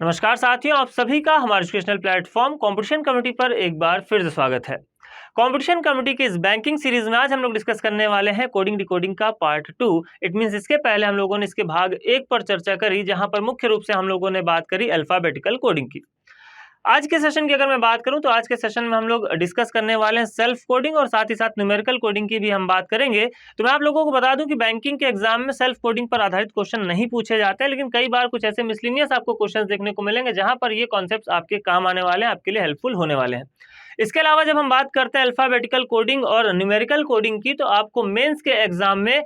नमस्कार साथियों, आप सभी का हमारे एजुकेशनल प्लेटफॉर्म कंपटीशन कमेटी पर एक बार फिर से स्वागत है। कंपटीशन कमेटी के इस बैंकिंग सीरीज में आज हम लोग डिस्कस करने वाले हैं कोडिंग डिकोडिंग का पार्ट 2। इट मींस इसके पहले हम लोगों ने इसके भाग 1 पर चर्चा करी, जहां पर मुख्य रूप से हम लोगों ने बात करी अल्फाबेटिकल कोडिंग की। आज के सेशन की अगर मैं बात करूं तो आज के सेशन में हम लोग डिस्कस करने वाले हैं सेल्फ कोडिंग और साथ ही साथ न्यूमेरिकल कोडिंग की भी हम बात करेंगे। तो मैं आप लोगों को बता दूं कि बैंकिंग के एग्जाम में सेल्फ कोडिंग पर आधारित क्वेश्चन नहीं पूछे जाते हैं, लेकिन कई बार कुछ ऐसे मिसलिनियस आपको क्वेश्चन देखने को मिलेंगे जहां पर ये कॉन्सेप्ट आपके काम आने वाले हैं, आपके लिए हेल्पफुल होने वाले हैं। इसके अलावा जब हम बात करते हैं अल्फाबेटिकल कोडिंग और न्यूमेरिकल कोडिंग की, तो आपको मेंस के एग्जाम में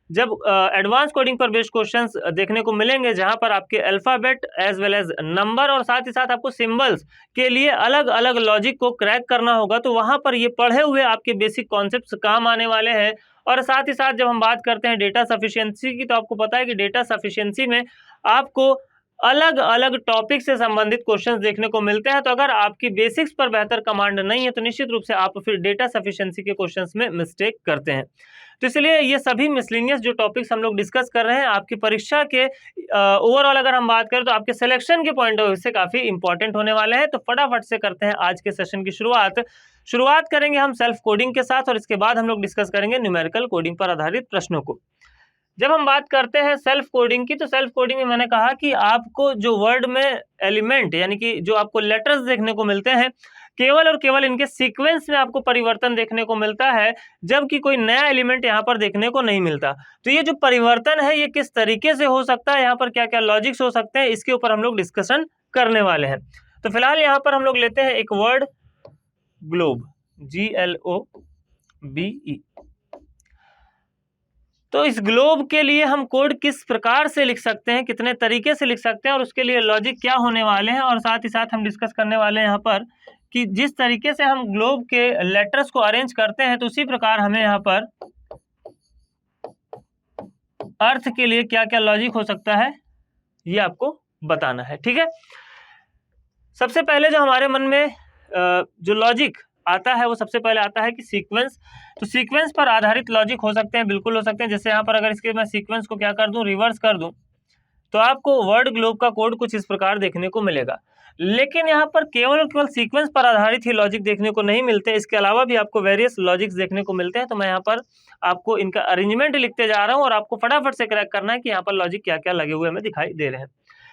जब एडवांस कोडिंग पर बेस्ड क्वेश्चंस देखने को मिलेंगे, जहां पर आपके alphabet as well as number और साथ ही साथ आपको सिंबल्स के लिए अलग अलग लॉजिक को क्रैक करना होगा, तो वहां पर ये पढ़े हुए आपके बेसिक कॉन्सेप्ट्स काम आने वाले हैं। और साथ ही साथ जब हम बात करते हैं डेटा सफिशिएंसी की, तो आपको पता है कि डेटा सफिशिएंसी में आपको अलग अलग टॉपिक से संबंधित क्वेश्चंस देखने को मिलते हैं। तो अगर आपकी बेसिक्स पर बेहतर कमांड नहीं है तो निश्चित रूप से आप फिर डेटा सफिशिएंसी के क्वेश्चंस में मिस्टेक करते हैं। तो इसलिए ये सभी मिसलिनियस जो टॉपिक्स हम लोग डिस्कस कर रहे हैं, आपकी परीक्षा के ओवरऑल अगर हम बात करें तो आपके सिलेक्शन के पॉइंट ऑफ व्यू से काफी इंपॉर्टेंट होने वाले हैं। तो फटाफट से करते हैं आज के सेशन की शुरुआत करेंगे हम सेल्फ कोडिंग के साथ, और इसके बाद हम लोग डिस्कस करेंगे न्यूमेरिकल कोडिंग पर आधारित प्रश्नों को। जब हम बात करते हैं सेल्फ कोडिंग की, तो सेल्फ कोडिंग में मैंने कहा कि आपको जो वर्ड में एलिमेंट यानी कि जो आपको लेटर्स देखने को मिलते हैं, केवल और केवल इनके सीक्वेंस में आपको परिवर्तन देखने को मिलता है, जबकि कोई नया एलिमेंट यहाँ पर देखने को नहीं मिलता। तो ये जो परिवर्तन है ये किस तरीके से हो सकता है, यहाँ पर क्या क्या लॉजिक्स हो सकते हैं, इसके ऊपर हम लोग डिस्कशन करने वाले हैं। तो फिलहाल यहाँ पर हम लोग लेते हैं एक वर्ड ग्लोब, GLOBE। तो इस ग्लोब के लिए हम कोड किस प्रकार से लिख सकते हैं, कितने तरीके से लिख सकते हैं और उसके लिए लॉजिक क्या होने वाले हैं, और साथ ही साथ हम डिस्कस करने वाले हैं यहाँ पर कि जिस तरीके से हम ग्लोब के लेटर्स को अरेंज करते हैं, तो उसी प्रकार हमें यहाँ पर अर्थ के लिए क्या क्या लॉजिक हो सकता है ये आपको बताना है। ठीक है, सबसे पहले जो हमारे मन में जो लॉजिक आता है वो सबसे पहले आता है कि सीक्वेंस। तो सीक्वेंस पर आधारित लॉजिक हो सकते हैं, बिल्कुल हो सकते हैं। जैसे यहाँ पर अगर इसके मैं सीक्वेंस को क्या कर दूं, रिवर्स कर दूं, तो आपको वर्ड ग्लोब का कोड कुछ इस प्रकार देखने को मिलेगा। लेकिन यहाँ पर केवल और केवल सीक्वेंस पर आधारित ही लॉजिक देखने को नहीं मिलते, इसके अलावा भी आपको वेरियस लॉजिक्स देखने को मिलते हैं। तो मैं यहाँ पर आपको इनका अरेंजमेंट लिखते जा रहा हूँ और आपको फटाफट से क्रैक करना है कि यहाँ पर लॉजिक क्या क्या लगे हुए हमें दिखाई दे रहे हैं।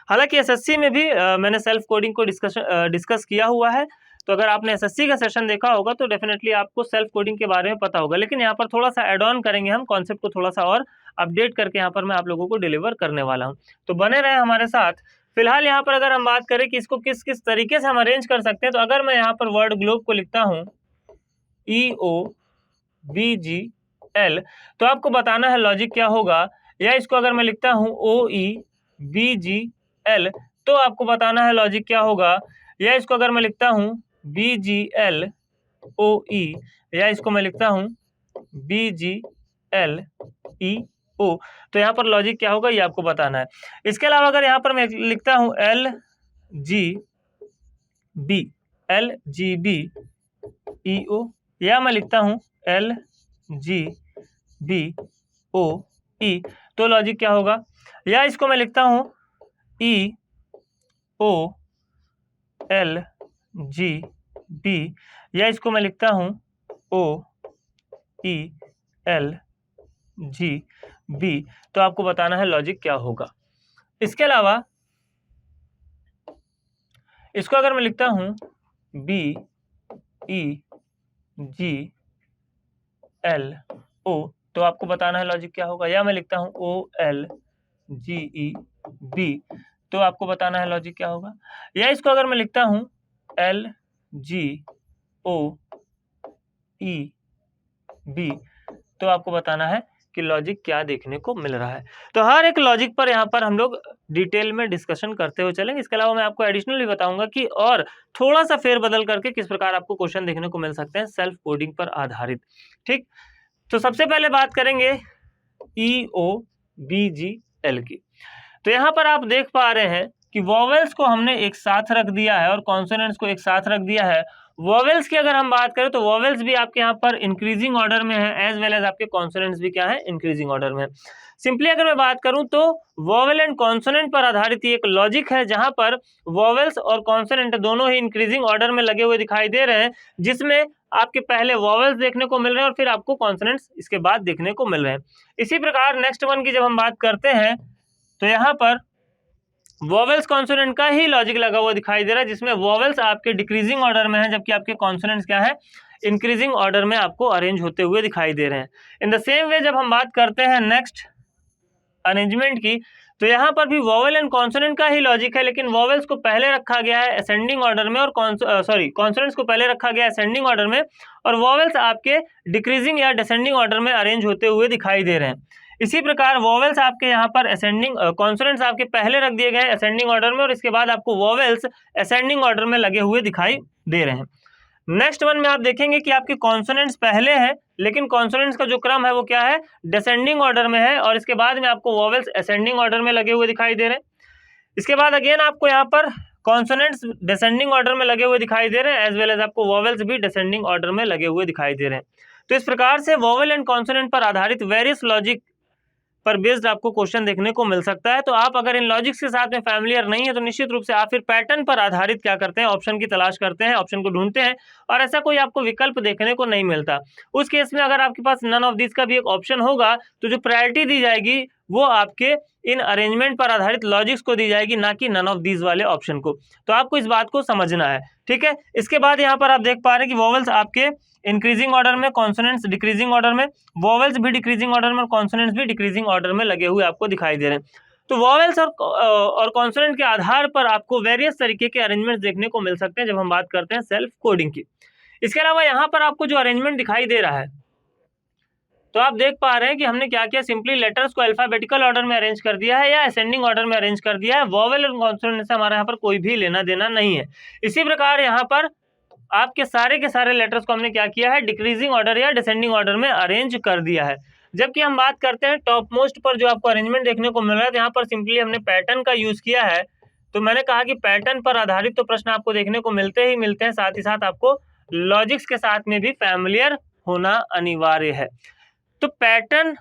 हालांकि एसएससी में भी मैंने सेल्फ कोडिंग को डिस्कस किया हुआ है, तो अगर आपने एसएससी का सेशन देखा होगा तो डेफिनेटली आपको सेल्फ कोडिंग के बारे में पता होगा। लेकिन यहाँ पर थोड़ा सा ऐड ऑन करेंगे, हम कॉन्सेप्ट को थोड़ा सा और अपडेट करके यहाँ पर मैं आप लोगों को डिलीवर करने वाला हूँ, तो बने रहे हमारे साथ। फिलहाल यहाँ पर अगर हम बात करें कि इसको किस किस तरीके से हम अरेंज कर सकते हैं, तो अगर मैं यहाँ पर वर्ड ग्लोब को लिखता हूँ EOBGL, तो आपको बताना है लॉजिक क्या होगा। या इसको अगर मैं लिखता हूँ OEBGL, तो आपको बताना है लॉजिक क्या होगा। या इसको अगर मैं लिखता हूँ BGLOE, या इसको मैं लिखता हूँ BGLEO, तो यहाँ पर लॉजिक क्या होगा ये आपको बताना है। इसके अलावा अगर यहाँ पर मैं लिखता हूँ LGBEO, या मैं लिखता हूँ LGBOE, तो लॉजिक क्या होगा। या इसको मैं लिखता हूँ EOLGB, या इसको मैं लिखता हूँ OELGB, तो आपको बताना है लॉजिक क्या होगा। इसके अलावा इसको अगर मैं लिखता हूँ BEGLO, तो आपको बताना है लॉजिक क्या होगा। या मैं लिखता हूँ OLGEB, तो आपको बताना है लॉजिक क्या होगा। या इसको अगर मैं लिखता हूँ LGOEB, तो आपको बताना है कि लॉजिक क्या देखने को मिल रहा है। तो हर एक लॉजिक पर यहाँ पर हम लोग डिटेल में डिस्कशन करते हुए चलेंगे। इसके अलावा मैं आपको एडिशनली बताऊंगा कि और थोड़ा सा फेरबदल करके किस प्रकार आपको क्वेश्चन देखने को मिल सकते हैं सेल्फ कोडिंग पर आधारित। ठीक, तो सबसे पहले बात करेंगे EOBGL की। तो यहाँ पर आप देख पा रहे हैं कि वॉवेल्स को हमने एक साथ रख दिया है और कॉन्सोनेंट्स को एक साथ रख दिया है। वोवेल्स की अगर हम बात करें तो वोवेल्स भी आपके यहाँ पर इंक्रीजिंग ऑर्डर में है, एज वेल एज आपके कॉन्सोनेंट्स भी क्या है, इंक्रीजिंग ऑर्डर में है। सिंपली अगर मैं बात करूं तो वोवेल एंड कॉन्सोनेंट पर आधारित एक लॉजिक है जहां पर वोवेल्स और कॉन्सोनेंट दोनों ही इंक्रीजिंग ऑर्डर में लगे हुए दिखाई दे रहे हैं, जिसमें आपके पहले वोवेल्स देखने को मिल रहे हैं और फिर आपको कॉन्सोनेंट्स इसके बाद देखने को मिल रहे हैं। इसी प्रकार नेक्स्ट वन की जब हम बात करते हैं तो यहाँ पर वोवेल्स कॉन्सोनेंट का ही लॉजिक लगा हुआ दिखाई दे रहा है, जिसमें वोवेल्स आपके डिक्रीजिंग ऑर्डर में है जबकि आपके कॉन्सोनेंट्स क्या है, इंक्रीजिंग ऑर्डर में आपको अरेंज होते हुए दिखाई दे रहे हैं। इन द सेम वे जब हम बात करते हैं नेक्स्ट अरेंजमेंट की तो यहाँ पर भी वोवेल एंड कॉन्सोनेंट का ही लॉजिक है, लेकिन वोवेल्स को पहले रखा गया है असेंडिंग ऑर्डर में और कॉन्सोनेंट्स को पहले रखा गया है असेंडिंग ऑर्डर में, और वोवेल्स आपके डिक्रीजिंग या डिसेंडिंग ऑर्डर में अरेंज होते हुए दिखाई दे रहे हैं। इसी प्रकार वोवेल्स आपके यहाँ पर असेंडिंग, कॉन्सोनेंट्स आपके पहले रख दिए गए हैं असेंडिंग ऑर्डर में और इसके बाद आपको वोवेल्स असेंडिंग ऑर्डर में लगे हुए दिखाई दे रहे हैं। नेक्स्ट वन में आप देखेंगे कि आपके कॉन्सोनेंट्स पहले हैं, लेकिन कॉन्सोनेंट्स का जो क्रम है वो क्या है, डिसेंडिंग ऑर्डर में है, और इसके बाद में आपको वोवेल्स असेंडिंग ऑर्डर में लगे हुए दिखाई दे रहे हैं। इसके बाद अगेन आपको यहाँ पर कॉन्सोनेंट्स डिसेंडिंग ऑर्डर में लगे हुए दिखाई दे रहे हैं, एज वेल एज आपको वोवेल्स भी डिसेंडिंग ऑर्डर में लगे हुए दिखाई दे रहे हैं। तो इस प्रकार से वोवेल एंड कॉन्सोनेंट पर आधारित वेरियस लॉजिक पर बेस्ड आपको क्वेश्चन देखने को मिल सकता है। तो आप अगर इन लॉजिक्स के साथ में फैमिलियर नहीं है तो निश्चित रूप से आप फिर पैटर्न पर आधारित क्या करते हैं, ऑप्शन की तलाश करते हैं, ऑप्शन को ढूंढते हैं, और ऐसा कोई आपको विकल्प देखने को नहीं मिलता। उस केस में अगर आपके पास नन ऑफ दिस का भी एक ऑप्शन होगा तो जो प्रायोरिटी दी जाएगी वो आपके इन अरेंजमेंट पर आधारित लॉजिक्स को दी जाएगी, ना कि नन ऑफ दीज वाले ऑप्शन को। तो आपको इस बात को समझना है, ठीक है। इसके बाद यहाँ पर आप देख पा रहे हैं कि वोवेल्स आपके इंक्रीजिंग ऑर्डर में, कॉन्सोनेंट्स डिक्रीजिंग ऑर्डर में, वोवेल्स भी डिक्रीजिंग ऑर्डर में और कॉन्सोनेंट्स भी डिक्रीजिंग ऑर्डर में लगे हुए आपको दिखाई दे रहे हैं। तो वोवेल्स और कॉन्सोनेंट के आधार पर आपको वेरियस तरीके के अरेंजमेंट देखने को मिल सकते हैं जब हम बात करते हैं सेल्फ कोडिंग की। इसके अलावा यहाँ पर आपको जो अरेंजमेंट दिखाई दे रहा है तो आप देख पा रहे हैं कि हमने क्या किया, सिंपली लेटर्स को अल्फाबेटिकल ऑर्डर में अरेंज कर दिया है या असेंडिंग ऑर्डर में अरेंज कर दिया है। वोवेल और कॉन्सोनेंट से हमारे यहाँ पर कोई भी लेना देना नहीं है। इसी प्रकार यहाँ पर आपके सारे के सारे लेटर्स को हमने क्या किया है, डिक्रीजिंग ऑर्डर या डिसेंडिंग ऑर्डर में अरेंज कर दिया है। जबकि हम बात करते हैं टॉप मोस्ट पर जो आपको अरेंजमेंट देखने को मिल रहा है, तो यहाँ पर सिंपली हमने पैटर्न का यूज किया है। तो मैंने कहा कि पैटर्न पर आधारित तो प्रश्न आपको देखने को मिलते ही मिलते हैं, साथ ही साथ आपको लॉजिक्स के साथ में भी फैमिलियर होना अनिवार्य है। तो पैटर्न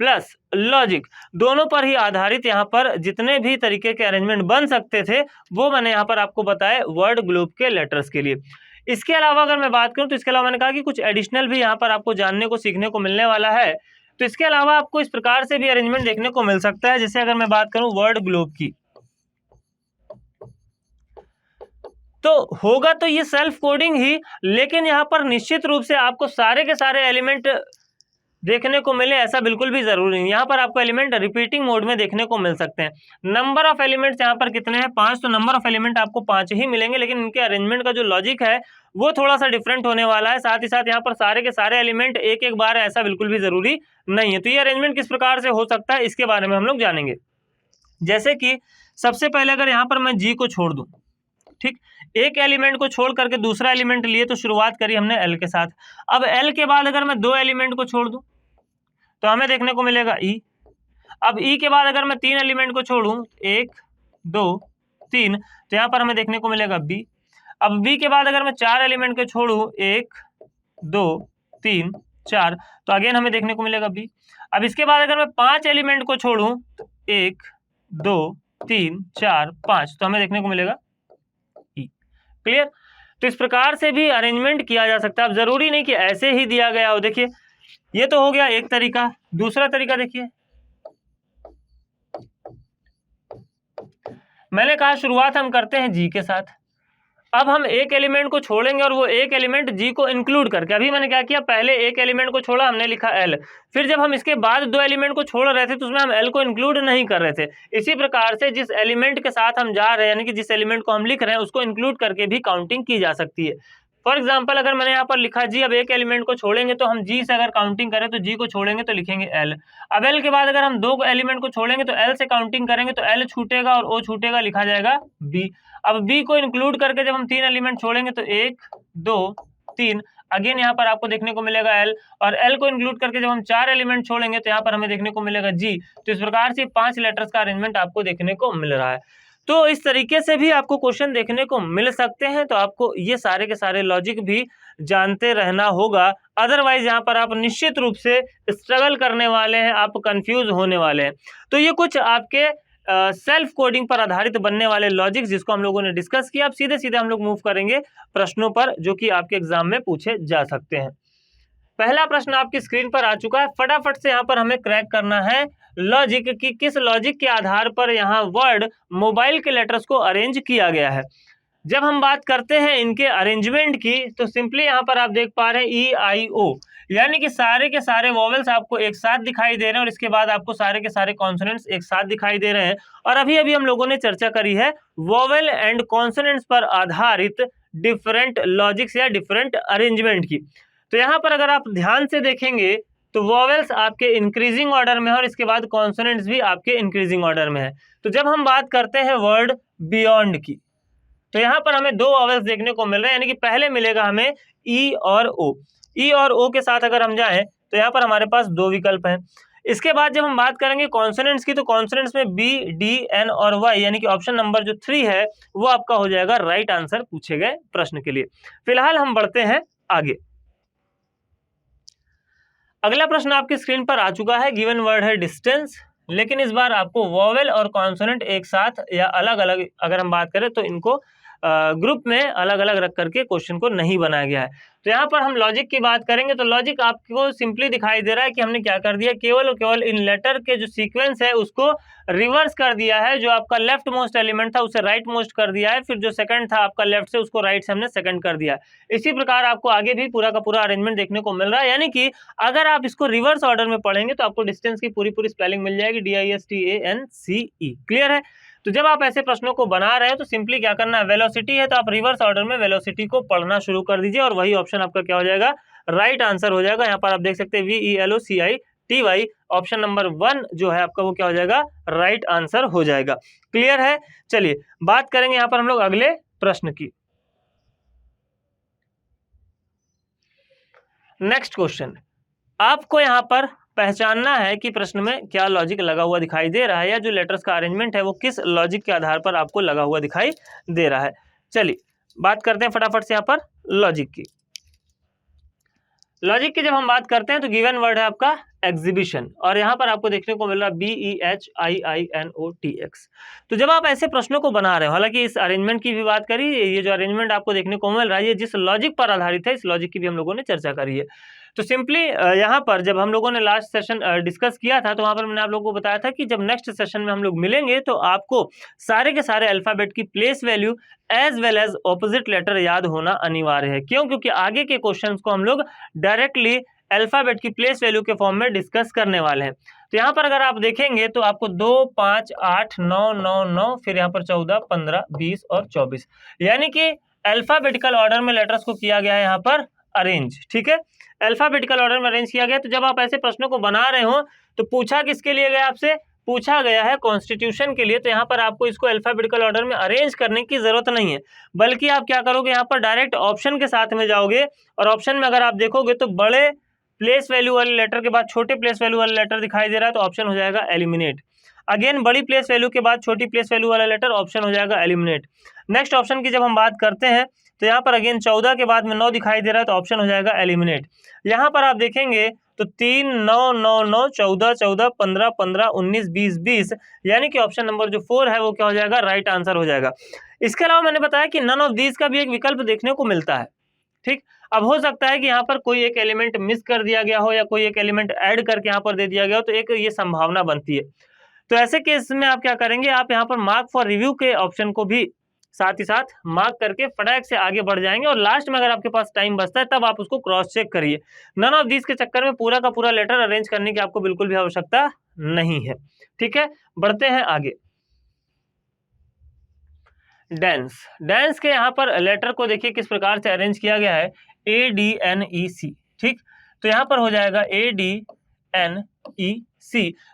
प्लस लॉजिक दोनों पर ही आधारित यहाँ पर जितने भी तरीके के अरेंजमेंट बन सकते थे वो मैंने यहाँ पर आपको बताए वर्ड ग्रुप के लेटर्स के लिए। इसके अलावा अगर मैं बात करूं तो इसके अलावा मैंने कहा कि कुछ एडिशनल भी यहाँ पर आपको जानने को सीखने को मिलने वाला है। तो इसके अलावा आपको इस प्रकार से भी अरेंजमेंट देखने को मिल सकता है, जैसे अगर मैं बात करूं वर्ड ग्रुप की, तो होगा तो ये सेल्फ कोडिंग ही, लेकिन यहाँ पर निश्चित रूप से आपको सारे के सारे एलिमेंट देखने को मिले ऐसा बिल्कुल भी जरूरी नहीं। यहाँ पर आपको एलिमेंट रिपीटिंग मोड में देखने को मिल सकते हैं। नंबर ऑफ एलिमेंट्स यहाँ पर कितने हैं, 5, तो नंबर ऑफ एलिमेंट आपको 5 ही मिलेंगे, लेकिन इनके अरेंजमेंट का जो लॉजिक है वो थोड़ा सा डिफरेंट होने वाला है। साथ ही साथ यहाँ पर सारे के सारे एलिमेंट एक एक बार ऐसा बिल्कुल भी जरूरी नहीं है। तो ये अरेंजमेंट किस प्रकार से हो सकता है इसके बारे में हम लोग जानेंगे। जैसे कि सबसे पहले अगर यहाँ पर मैं जी को छोड़ दूं, ठीक, एक एलिमेंट को छोड़ करके दूसरा एलिमेंट लिए, तो शुरुआत करी हमने एल के साथ। अब एल के बाद अगर मैं 2 एलिमेंट को छोड़ दूं तो हमें देखने को मिलेगा ई। अब ई के बाद अगर मैं 3 एलिमेंट को छोड़ूं, 1 2 3, तो यहाँ पर हमें देखने को मिलेगा बी। अब बी के बाद अगर मैं 4 एलिमेंट को छोड़ूं, 1 2 3 4, तो अगेन हमें देखने को मिलेगा बी। अब इसके बाद अगर मैं 5 एलिमेंट को छोड़ूं, 1 2 3 4 5, तो हमें देखने को मिलेगा ई। क्लियर। तो इस प्रकार से भी अरेंजमेंट किया जा सकता है। अब जरूरी नहीं कि ऐसे ही दिया गया हो। देखिए ये तो हो गया एक तरीका। दूसरा तरीका देखिए, मैंने कहा शुरुआत हम करते हैं जी के साथ। अब हम एक एलिमेंट को छोड़ेंगे और वो एक एलिमेंट जी को इंक्लूड करके, अभी मैंने क्या किया, पहले एक एलिमेंट को छोड़ा, हमने लिखा एल। फिर जब हम इसके बाद 2 एलिमेंट को छोड़ रहे थे तो उसमें हम एल को इंक्लूड नहीं कर रहे थे। इसी प्रकार से जिस एलिमेंट के साथ हम जा रहे हैं, यानी कि जिस एलिमेंट को हम लिख रहे हैं उसको इंक्लूड करके भी काउंटिंग की जा सकती है। फॉर एग्जाम्पल अगर मैंने यहाँ पर लिखा जी, अब एक एलिमेंट को छोड़ेंगे तो हम जी से अगर काउंटिंग करें तो जी को छोड़ेंगे तो लिखेंगे एल। अब एल के बाद अगर हम 2 एलिमेंट को छोड़ेंगे तो एल से काउंटिंग करेंगे तो एल छूटेगा और ओ छूटेगा, लिखा जाएगा बी। अब बी को इंक्लूड करके जब हम 3 एलिमेंट छोड़ेंगे तो 1 2 3, अगेन यहाँ पर आपको देखने को मिलेगा एल। और एल को इंक्लूड करके जब हम 4 एलिमेंट छोड़ेंगे तो यहाँ पर हमें देखने को मिलेगा जी। तो इस प्रकार से 5 लेटर्स का अरेंजमेंट आपको देखने को मिल रहा है। तो इस तरीके से भी आपको क्वेश्चन देखने को मिल सकते हैं। तो आपको ये सारे के सारे लॉजिक भी जानते रहना होगा, अदरवाइज यहाँ पर आप निश्चित रूप से स्ट्रगल करने वाले हैं, आप कंफ्यूज होने वाले हैं। तो ये कुछ आपके सेल्फ कोडिंग पर आधारित बनने वाले लॉजिक्स जिसको हम लोगों ने डिस्कस किया। अब सीधे सीधे हम लोग मूव करेंगे प्रश्नों पर जो कि आपके एग्जाम में पूछे जा सकते हैं। पहला प्रश्न आपकी स्क्रीन पर आ चुका है, फटाफट से यहाँ पर हमें क्रैक करना है लॉजिक कि किस लॉजिक के आधार पर यहाँ वर्ड मोबाइल के लेटर्स को अरेंज किया गया है। जब हम बात करते हैं इनके अरेंजमेंट की तो सिंपली यहाँ पर आप देख पा रहे हैं EIO, यानी कि सारे के सारे वॉवेल्स आपको एक साथ दिखाई दे रहे हैं और इसके बाद आपको सारे के सारे कॉन्सोनेंट्स एक साथ दिखाई दे रहे हैं। और अभी अभी हम लोगों ने चर्चा करी है वॉवेल एंड कॉन्सोनेंट्स पर आधारित डिफरेंट लॉजिक्स या डिफरेंट अरेंजमेंट की। तो यहाँ पर अगर आप ध्यान से देखेंगे तो वॉवेल्स आपके इंक्रीजिंग ऑर्डर में है और इसके बाद कॉन्सोनेंट्स भी आपके इंक्रीजिंग ऑर्डर में है। तो जब हम बात करते हैं वर्ड बियॉन्ड की तो यहाँ पर हमें दो वॉवेल्स देखने को मिल रहे हैं, यानी कि पहले मिलेगा हमें ई और ओ। ई और ओ के साथ अगर हम जाएं तो यहाँ पर हमारे पास दो विकल्प हैं। इसके बाद जब हम बात करेंगे कॉन्सोनेंट्स की तो कॉन्सोनेंट्स में बी, डी, एन और वाई, यानी कि ऑप्शन नंबर जो 3 है वो आपका हो जाएगा राइट आंसर पूछे गए प्रश्न के लिए। फिलहाल हम बढ़ते हैं आगे। अगला प्रश्न आपकी स्क्रीन पर आ चुका है, गिवन वर्ड है डिस्टेंस, लेकिन इस बार आपको वॉवेल और कॉन्सोनेंट एक साथ या अलग अलग अगर हम बात करें तो इनको ग्रुप में अलग अलग रख करके क्वेश्चन को नहीं बनाया गया है। तो यहाँ पर हम लॉजिक की बात करेंगे तो लॉजिक आपको सिंपली दिखाई दे रहा है कि हमने क्या कर दिया, केवल और केवल इन लेटर के जो सीक्वेंस है उसको रिवर्स कर दिया है। जो आपका लेफ्ट मोस्ट एलिमेंट था उसे राइट मोस्ट कर दिया है, फिर जो सेकंड था आपका लेफ्ट से उसको राइट से हमने सेकंड कर दिया है। इसी प्रकार आपको आगे भी पूरा का पूरा अरेंजमेंट देखने को मिल रहा है, यानी कि अगर आप इसको रिवर्स ऑर्डर में पढ़ेंगे तो आपको डिस्टेंस की पूरी पूरी स्पेलिंग मिल जाएगी, DISTANCE। क्लियर है। तो जब आप ऐसे प्रश्नों को बना रहे हैं तो सिंपली क्या करना है, वेलोसिटी है तो आप रिवर्स ऑर्डर में वेलोसिटी को पढ़ना शुरू कर दीजिए और वही ऑप्शन आपका क्या हो जाएगा, राइट आंसर हो जाएगा। यहाँ पर आप देख सकते हैं VELOCITY, ऑप्शन नंबर 1 जो है आपका वो क्या हो जाएगा, राइट आंसर हो जाएगा। क्लियर है। चलिए बात करेंगे यहाँ पर हम लोग अगले प्रश्न की। नेक्स्ट क्वेश्चन, आपको यहाँ पर पहचानना है कि प्रश्न में क्या लॉजिक लगा हुआ दिखाई दे रहा है या जो लेटर्स का अरेंजमेंट है वो किस लॉजिक के आधार पर आपको लगा हुआ दिखाई दे रहा है। चलिए बात करते हैं फटाफट से यहाँ पर लॉजिक की। लॉजिक की जब हम बात करते हैं तो गिवन वर्ड है आपका एग्जीबिशन और यहाँ पर आपको देखने को मिल रहा है BEHIINOTX। तो जब आप ऐसे प्रश्नों को बना रहे हो, हालांकि इस अरेंजमेंट की भी बात करी, ये जो अरेंजमेंट आपको देखने को मिल रहा है ये जिस लॉजिक पर आधारित है इस लॉजिक की भी हम लोगों ने चर्चा करी है। तो सिंपली यहाँ पर जब हम लोगों ने लास्ट सेशन डिस्कस किया था तो वहाँ पर मैंने आप लोगों को बताया था कि जब नेक्स्ट सेशन में हम लोग मिलेंगे तो आपको सारे के सारे अल्फाबेट की place value as well as opposite letter याद होना अनिवार्य है। क्यों? क्योंकि आगे के क्वेश्चंस को हम लोग डायरेक्टली अल्फाबेट की प्लेस वैल्यू के फॉर्म में डिस्कस करने वाले हैं। तो यहाँ पर अगर आप देखेंगे तो आपको 2, 5, 8, 9, 9, 9, फिर यहाँ पर 14, 15, 20 और 24, यानी कि अल्फाबेटिकल ऑर्डर में लेटर्स को किया गया है यहाँ पर अरेंज। ठीक है, अल्फाबेटिकल ऑर्डर में अरेंज किया गया। तो जब आप ऐसे प्रश्नों को बना रहे हो तो पूछा किसके लिए गया, आपसे पूछा गया है कॉन्स्टिट्यूशन के लिए। तो यहाँ पर आपको इसको अल्फाबेटिकल ऑर्डर में अरेंज करने की जरूरत नहीं है, बल्कि आप क्या करोगे, यहाँ पर डायरेक्ट ऑप्शन के साथ में जाओगे और ऑप्शन में अगर आप देखोगे तो बड़े प्लेस वैल्यू वाले लेटर के बाद छोटे प्लेस वैल्यू वाला लेटर दिखाई दे रहा है तो ऑप्शन हो जाएगा एलिमिनेट। अगेन बड़ी प्लेस वैल्यू के बाद छोटी प्लेस वैल्यू वाला लेटर, ऑप्शन हो जाएगा एलिमिनेट। नेक्स्ट ऑप्शन की जब हम बात करते हैं तो यहाँ पर अगेन 14 के बाद में 9 दिखाई दे रहा है तो ऑप्शन हो जाएगा एलिमिनेट। यहाँ पर आप देखेंगे तो 3, 9, 9, 9, 14, 14, 15, 15, 19, 20, 20, यानी कि ऑप्शन नंबर जो 4 है वो क्या हो जाएगा, राइट आंसर हो जाएगा। इसके अलावा मैंने बताया कि नन ऑफ दीज का भी एक विकल्प देखने को मिलता है। ठीक, अब हो सकता है कि यहाँ पर कोई एक एलिमेंट मिस कर दिया गया हो या कोई एक एलिमेंट ऐड करके यहाँ पर दे दिया गया हो, तो एक ये संभावना बनती है। तो ऐसे केस में आप क्या करेंगे, आप यहाँ पर मार्क फॉर रिव्यू के ऑप्शन को भी साथ ही साथ मार्क करके फटाक से आगे बढ़ जाएंगे और लास्ट में अगर आपके पास टाइम बचता है तब आप उसको क्रॉस चेक करिए। नन ऑफ दीज के चक्कर में पूरा का पूरा लेटर अरेंज करने की आपको बिल्कुल भी आवश्यकता नहीं है। ठीक है, बढ़ते हैं आगे। डेंस, डेंस के यहाँ पर लेटर को देखिए किस प्रकार से अरेंज किया गया है, ADNEC। ठीक, तो यहाँ पर हो जाएगा ADNEC।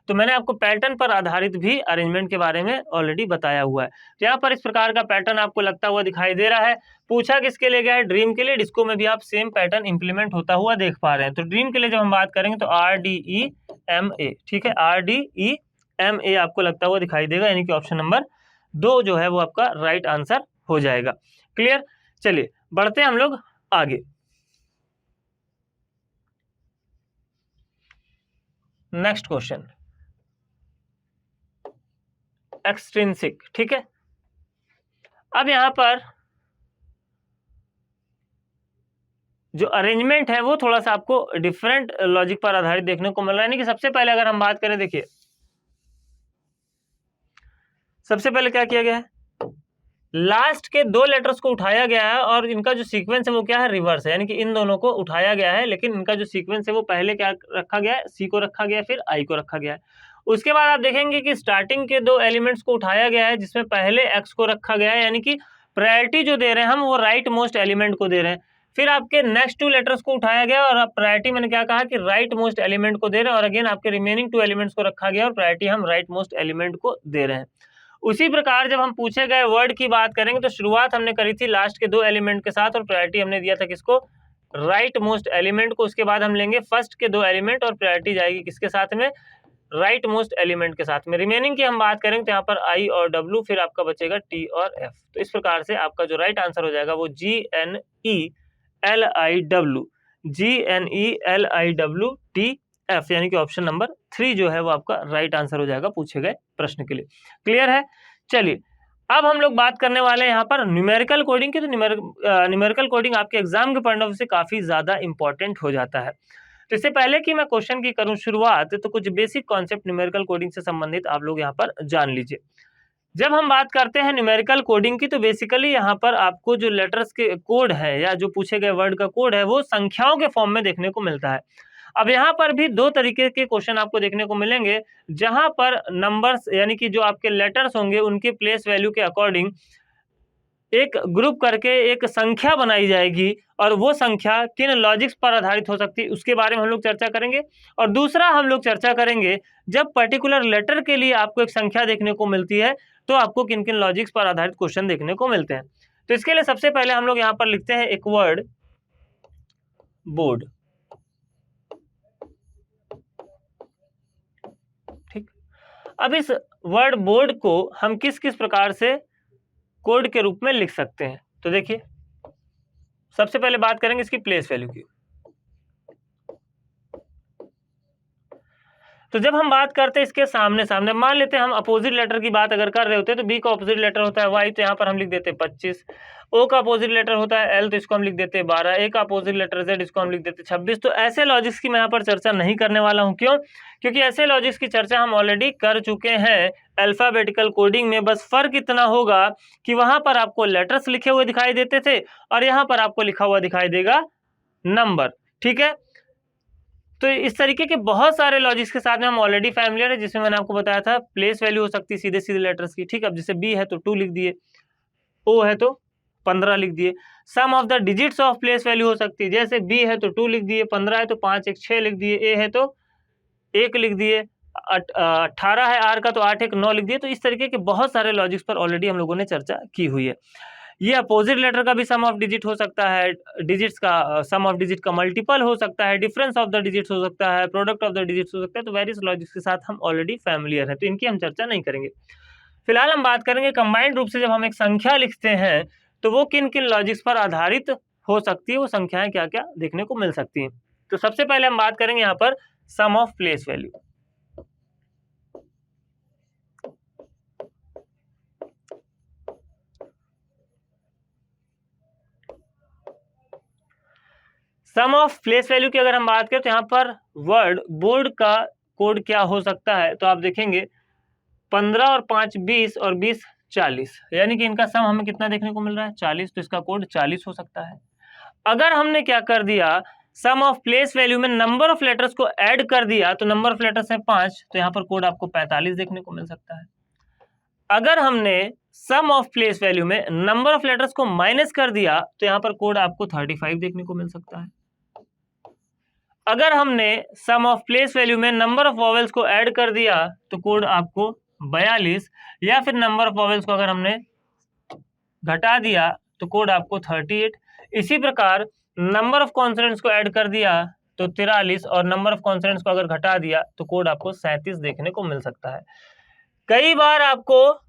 तो मैंने आपको पैटर्न पर आधारित भी अरेंजमेंट के बारे में ऑलरेडी बताया हुआ है। तो यहाँ पर इस प्रकार का पैटर्न आपको लगता हुआ दिखाई दे रहा है। पूछा किसके लिए गया है, ड्रीम के लिए। डिस्को में भी आप सेम पैटर्न इंप्लीमेंट होता हुआ देख पा रहे हैं। तो ड्रीम के लिए जब हम बात करेंगे तो RDEMA। ठीक है, RDEMA आपको लगता हुआ दिखाई देगा, यानी कि ऑप्शन नंबर 2 जो है वो आपका राइट आंसर हो जाएगा। क्लियर? चलिए बढ़ते हैं हम लोग आगे। Next question, extrinsic. ठीक है, अब यहां पर जो अरेंजमेंट है वो थोड़ा सा आपको डिफरेंट लॉजिक पर आधारित देखने को मिल रहा है। यानी कि सबसे पहले अगर हम बात करें, देखिए सबसे पहले क्या किया गया है, लास्ट के 2 लेटर्स को उठाया गया है और इनका जो सीक्वेंस है वो क्या है, रिवर्स है। यानी कि इन दोनों को उठाया गया है, लेकिन इनका जो सीक्वेंस है वो पहले क्या रखा गया है, सी को रखा गया है, फिर आई को रखा गया है। उसके बाद आप देखेंगे कि स्टार्टिंग के 2 एलिमेंट्स को उठाया गया है, जिसमें पहले एक्स को रखा गया है, यानी कि प्रायोरिटी जो दे रहे हैं हम वो राइट मोस्ट एलिमेंट को दे रहे हैं। फिर आपके नेक्स्ट 2 लेटर्स को उठाया गया और अब प्रायोरिटी मैंने क्या कहा कि राइट मोस्ट एलिमेंट को दे रहे हैं, और अगेन आपके रिमेनिंग 2 एलिमेंट्स को रखा गया और प्रायोरिटी हम राइट मोस्ट एलिमेंट को दे रहे हैं। उसी प्रकार जब हम पूछे गए वर्ड की बात करेंगे तो शुरुआत हमने करी थी लास्ट के 2 एलिमेंट के साथ और प्रायोरिटी हमने दिया था किसको, राइट मोस्ट एलिमेंट को। उसके बाद हम लेंगे फर्स्ट के 2 एलिमेंट और प्रायोरिटी जाएगी किसके साथ में, राइट मोस्ट एलिमेंट के साथ में। रिमेनिंग की हम बात करेंगे तो यहाँ पर आई और डब्ल्यू, फिर आपका बचेगा टी और एफ। तो इस प्रकार से आपका जो राइट आंसर हो जाएगा वो GNELIW, GNELIWTF, यानी कि ऑप्शन नंबर 3 जो है वो आपका राइट आंसर हो जाएगा पूछे गए प्रश्न के लिए। क्लियर है? चलिए अब हम लोग बात करने वाले हैं यहाँ पर न्यूमेरिकल कोडिंग की। तो न्यूमेरिकल कोडिंग आपके एग्जाम के पॉइंट ऑफ व्यू से काफी ज्यादा इंपॉर्टेंट हो जाता है। तो इससे पहले कि मैं क्वेश्चन की करूं शुरुआत, तो कुछ बेसिक कॉन्सेप्ट न्यूमेरिकल कोडिंग से संबंधित आप लोग यहाँ पर जान लीजिए। जब हम बात करते हैं न्यूमेरिकल कोडिंग की, तो बेसिकली यहाँ पर आपको जो लेटर्स के कोड है या जो पूछे गए वर्ड का कोड है वो संख्याओं के फॉर्म में देखने को मिलता है। अब यहाँ पर भी 2 तरीके के क्वेश्चन आपको देखने को मिलेंगे, जहां पर नंबर्स यानी कि जो आपके लेटर्स होंगे उनके प्लेस वैल्यू के अकॉर्डिंग एक ग्रुप करके एक संख्या बनाई जाएगी, और वो संख्या किन लॉजिक्स पर आधारित हो सकती है उसके बारे में हम लोग चर्चा करेंगे। और दूसरा हम लोग चर्चा करेंगे, जब पर्टिकुलर लेटर के लिए आपको एक संख्या देखने को मिलती है तो आपको किन किन लॉजिक्स पर आधारित क्वेश्चन देखने को मिलते हैं। तो इसके लिए सबसे पहले हम लोग यहाँ पर लिखते हैं एक वर्ड बोर्ड। ठीक, अब इस वर्ड बोर्ड को हम किस किस प्रकार से कोड के रूप में लिख सकते हैं। तो देखिए सबसे पहले बात करेंगे इसकी प्लेस वैल्यू की। तो जब हम बात करते हैं इसके सामने सामने, मान लेते हैं हम अपोजिट लेटर की बात अगर कर रहे होते हैं तो बी का अपोजिट लेटर होता है वाई, तो यहाँ पर हम लिख देते हैं 25। ओ का अपोजिट लेटर होता है एल, तो इसको हम लिख देते हैं 12। ए का अपोजिट लेटर जेड, इसको हम लिख देते हैं 26। तो ऐसे लॉजिक्स की मैं यहाँ पर चर्चा नहीं करने वाला हूँ। क्यों? क्योंकि ऐसे लॉजिक्स की चर्चा हम ऑलरेडी कर चुके हैं अल्फाबेटिकल कोडिंग में। बस फर्क इतना होगा कि वहां पर आपको लेटर्स लिखे हुए दिखाई देते थे और यहाँ पर आपको लिखा हुआ दिखाई देगा नंबर। ठीक है, तो इस तरीके के बहुत सारे लॉजिक्स के साथ में हम ऑलरेडी फैमिलियर है, जिसमें मैंने आपको बताया था प्लेस वैल्यू हो सकती है सीधे सीधे लेटर्स की। ठीक है, अब जैसे बी है तो 2 लिख दिए, ओ है तो 15 लिख दिए। Sum of the digits of place value हो सकती है, जैसे बी है तो 2 लिख दिए, 15 है तो 5 1 6 लिख दिए, ए है तो 1 लिख दिए, 18 है आर का तो 8 1 9 लिख दिए। तो इस तरीके के बहुत सारे लॉजिक्स पर ऑलरेडी हम लोगों ने चर्चा की हुई है। ये अपोजिट लेटर का भी सम ऑफ डिजिट हो सकता है, डिजिट्स का सम ऑफ डिजिट का मल्टीपल हो सकता है, डिफरेंस ऑफ द डिजिट्स हो सकता है, प्रोडक्ट ऑफ द डिजिट्स हो सकता है। तो वेरियस लॉजिक्स के साथ हम ऑलरेडी फैमिलियर हैं, तो इनकी हम चर्चा नहीं करेंगे। फिलहाल हम बात करेंगे कंबाइंड रूप से जब हम एक संख्या लिखते हैं तो वो किन किन लॉजिक्स पर आधारित हो सकती है, वो संख्याएं क्या क्या देखने को मिल सकती हैं। तो सबसे पहले हम बात करेंगे यहाँ पर sum of place value. Sum of place value की अगर हम बात करें तो यहाँ पर वर्ड बोर्ड का कोड क्या हो सकता है, तो आप देखेंगे 15 और 5 20 और 20 40, यानी कि इनका सम हमें कितना देखने को मिल रहा है 40, तो इसका कोड 40 हो सकता है। अगर हमने क्या कर दिया, सम ऑफ प्लेस वैल्यू में नंबर ऑफ लेटर्स को ऐड कर दिया, तो नंबर ऑफ लेटर्स है 5, तो यहाँ पर कोड आपको 45 देखने को मिल सकता है। अगर हमने सम ऑफ प्लेस वैल्यू में नंबर ऑफ लेटर्स को माइनस कर दिया तो यहाँ पर कोड आपको 35 देखने को मिल सकता है। अगर हमने सम ऑफ प्लेस वैल्यू में नंबर ऑफ वॉवेल्स को ऐड कर दिया तो कोड आपको 42, या फिर नंबर ऑफ वॉवेल्स को अगर हमने घटा दिया तो कोड आपको 38। इसी प्रकार नंबर ऑफ कॉन्सोनेंट्स को ऐड कर दिया तो 43, और नंबर ऑफ कॉन्सोनेंट्स को अगर घटा दिया तो कोड आपको 37 देखने को मिल सकता है। कई बार आपको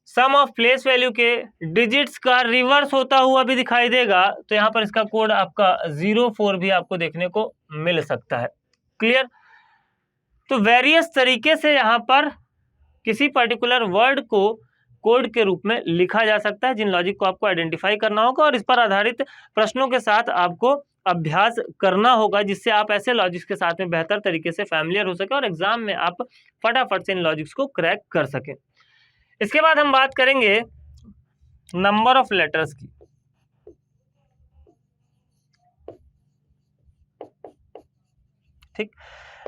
सम ऑफ प्लेस वैल्यू के डिजिट्स का रिवर्स होता हुआ भी दिखाई देगा तो यहाँ पर इसका कोड आपका 04 भी आपको देखने को मिल सकता है। क्लियर? तो वेरियस तरीके से यहाँ पर किसी पर्टिकुलर वर्ड को कोड के रूप में लिखा जा सकता है, जिन लॉजिक को आपको आइडेंटिफाई करना होगा और इस पर आधारित प्रश्नों के साथ आपको अभ्यास करना होगा, जिससे आप ऐसे लॉजिक्स के साथ में बेहतर तरीके से फैमिलियर हो सके और एग्जाम में आप फटाफट से इन लॉजिक्स को क्रैक कर सकें। इसके बाद हम बात करेंगे नंबर ऑफ लेटर्स की। ठीक,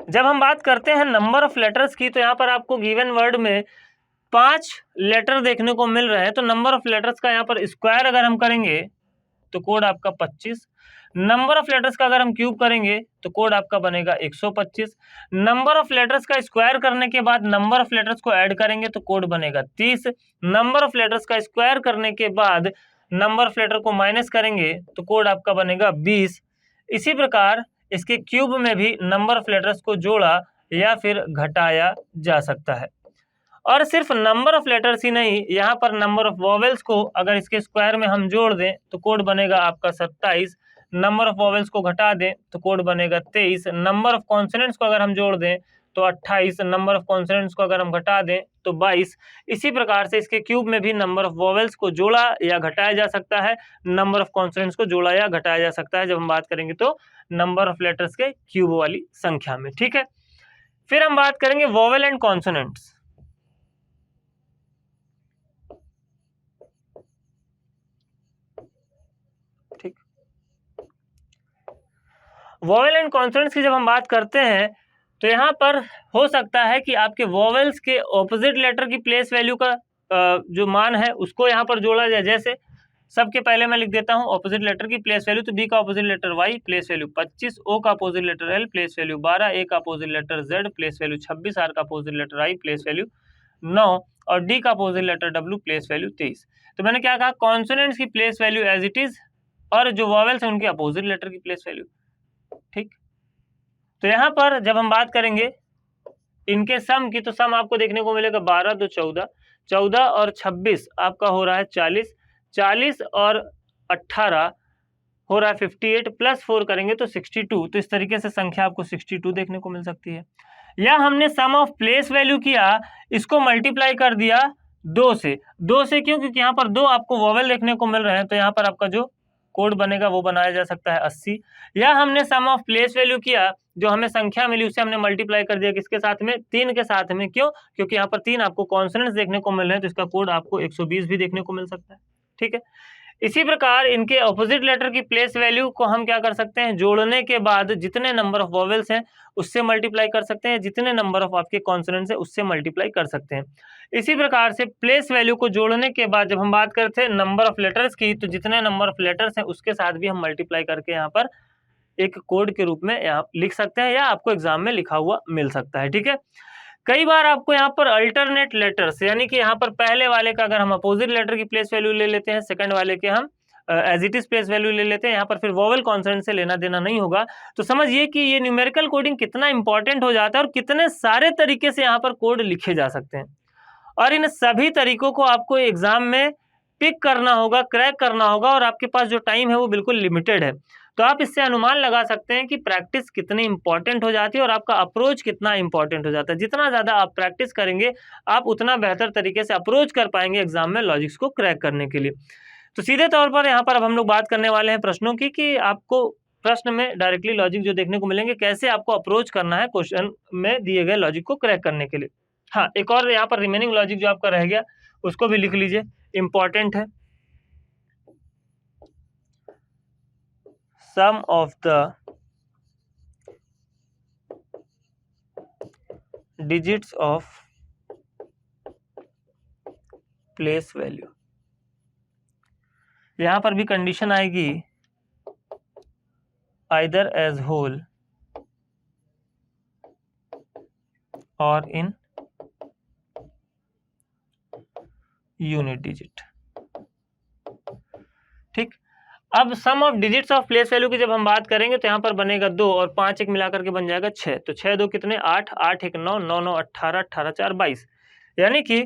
जब हम बात करते हैं नंबर ऑफ लेटर्स की तो यहाँ पर आपको गिवन वर्ड में 5 लेटर देखने को मिल रहे हैं। तो नंबर ऑफ लेटर्स का यहाँ पर स्क्वायर अगर हम करेंगे तो कोड आपका 25। नंबर ऑफ लेटर्स का अगर हम क्यूब करेंगे तो कोड आपका बनेगा 125। नंबर ऑफ लेटर्स का स्क्वायर करने के बाद नंबर ऑफ लेटर्स को ऐड करेंगे तो कोड बनेगा 30। नंबर ऑफ लेटर्स का स्क्वायर करने के बाद नंबर ऑफ लेटर को माइनस करेंगे तो कोड आपका बनेगा 20। इसी प्रकार इसके क्यूब में भी नंबर ऑफ लेटर्स को जोड़ा या फिर घटाया जा सकता है। और सिर्फ नंबर ऑफ लेटर्स ही नहीं, यहाँ पर नंबर ऑफ वॉवेल्स को अगर इसके स्क्वायर में हम जोड़ दें तो कोड बनेगा आपका 27। नंबर ऑफ वॉवेल्स को घटा दें तो कोड बनेगा 23। नंबर ऑफ कॉन्सोनेंट्स को अगर हम जोड़ दें तो 28। नंबर ऑफ कॉन्सोनेंट्स को अगर हम घटा दें तो 22। इसी प्रकार से इसके क्यूब में भी नंबर ऑफ वॉवेल्स को जोड़ा या घटाया जा सकता है, नंबर ऑफ कॉन्सोनेंट्स को जोड़ा या घटाया जा सकता है जब हम बात करेंगे तो नंबर ऑफ लेटर्स के क्यूब वाली संख्या में। ठीक है, फिर हम बात करेंगे वॉवेल एंड कॉन्सोनेंट्स। ठीक, वॉवेल एंड कॉन्सोनेंट्स की जब हम बात करते हैं तो यहाँ पर हो सकता है कि आपके वॉवेल्स के ऑपोजिट लेटर की प्लेस वैल्यू का जो मान है उसको यहाँ पर जोड़ा जाए। जैसे सबके पहले मैं लिख देता हूँ ऑपोजिट लेटर की प्लेस वैल्यू, तो बी का opposite letter Y place value 25, O का opposite letter L place value 12, A का opposite letter Z place value 26, R का opposite letter I place value 9 और डी का opposite letter W place value 23। तो मैंने क्या कहा, कॉन्सोनेंट्स की place value as it is और जो वॉवेल्स हैं उनके अपोजिट लेटर की प्लेस वैल्यू। ठीक, तो यहाँ पर जब हम बात करेंगे इनके सम की तो सम आपको देखने को मिलेगा 12 2 14, 14 और 26 आपका हो रहा है 40, 40 और 18 हो रहा है 58, प्लस 4 करेंगे तो 62। तो इस तरीके से संख्या आपको 62 देखने को मिल सकती है। या हमने सम ऑफ प्लेस वैल्यू किया, इसको मल्टीप्लाई कर दिया 2 से। 2 से क्यों? क्योंकि यहाँ पर 2 आपको वॉवेल देखने को मिल रहे हैं, तो यहाँ पर आपका जो कोड बनेगा वो बनाया जा सकता है 80। या हमने सम ऑफ प्लेस वैल्यू किया, जो हमें संख्या मिली उसे हमने मल्टीप्लाई कर दिया किसके साथ में? 3 के साथ में। क्यों? क्योंकि यहाँ पर 3 आपको कॉन्सोनेंट्स देखने को मिल रहे हैं, तो इसका कोड आपको 120 भी देखने को मिल सकता है। ठीक है, इसी प्रकार इनके ऑपोजिट लेटर की प्लेस वैल्यू को हम क्या कर सकते हैं, जोड़ने के बाद जितने नंबर ऑफ वॉवेल्स हैं उससे मल्टीप्लाई कर सकते हैं, जितने नंबर ऑफ आपके कॉन्सोनेंट्स हैं उससे मल्टीप्लाई कर सकते हैं। इसी प्रकार से प्लेस वैल्यू को जोड़ने के बाद जब हम बात करते हैं नंबर ऑफ लेटर्स की, तो जितने नंबर ऑफ लेटर्स हैं उसके साथ भी हम मल्टीप्लाई करके यहाँ पर एक कोड के रूप में यहाँ लिख सकते हैं, या आपको एग्जाम में लिखा हुआ मिल सकता है। ठीक है, कई बार आपको यहाँ पर अल्टरनेट लेटर्स, यानी कि यहाँ पर पहले वाले का अगर हम अपोजिट लेटर की प्लेस वैल्यू ले लेते हैं, सेकंड वाले के हम as it is place value ले लेते हैं, यहाँ पर फिर वोवेल कॉन्सोनेंट से लेना देना नहीं होगा। तो समझिए कि ये न्यूमेरिकल कोडिंग कितना इंपॉर्टेंट हो जाता है और कितने सारे तरीके से यहाँ पर कोड लिखे जा सकते हैं, और इन सभी तरीकों को आपको एग्जाम में पिक करना होगा, क्रैक करना होगा, और आपके पास जो टाइम है वो बिल्कुल लिमिटेड है। तो आप इससे अनुमान लगा सकते हैं कि प्रैक्टिस कितनी इंपॉर्टेंट हो जाती है और आपका अप्रोच कितना इंपॉर्टेंट हो जाता है। जितना ज़्यादा आप प्रैक्टिस करेंगे आप उतना बेहतर तरीके से अप्रोच कर पाएंगे एग्जाम में लॉजिक्स को क्रैक करने के लिए। तो सीधे तौर पर यहाँ पर अब हम लोग बात करने वाले हैं प्रश्नों की, कि आपको प्रश्न में डायरेक्टली लॉजिक जो देखने को मिलेंगे, कैसे आपको अप्रोच करना है क्वेश्चन में दिए गए लॉजिक को क्रैक करने के लिए। हाँ, एक और यहाँ पर रिमेनिंग लॉजिक जो आपका रह गया उसको भी लिख लीजिए, इंपॉर्टेंट है। Sum of the digits of place value, यहां पर भी कंडीशन आएगी आइदर एज होल और इन यूनिट डिजिट। ठीक, अब sum of digits of place value की जब हम बात करेंगे तो यहाँ पर बनेगा 2 और 5 एक मिलाकर के बन जाएगा 6। तो 6 2 कितने? 8, 8 1 9, 9 9 18, 18 4 22। यानी कि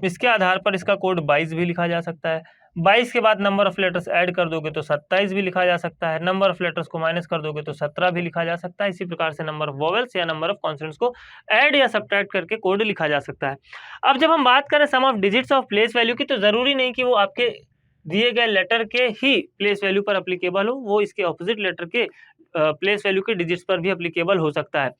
इसके आधार पर इसका कोड 22 भी लिखा जा सकता है। 22 के बाद नंबर ऑफ लेटर्स ऐड कर दोगे तो 27 भी लिखा जा सकता है। नंबर ऑफ लेटर्स को माइनस कर दोगे तो 17 भी लिखा जा सकता है। इसी प्रकार से नंबर ऑफ वोवेल्स या नंबर ऑफ कॉन्सोनेंट्स को ऐड या सब्ट्रैक्ट करके कोड लिखा जा सकता है। अब जब हम बात करें sum of digits of place value की, तो जरूरी नहीं कि वो आपके दिए गए लेटर के ही प्लेस वैल्यू पर अप्लीकेबल हो, वो इसके ऑपोजिट लेटर के प्लेस वैल्यू के डिजिट्स पर भी अप्लीकेबल हो सकता है।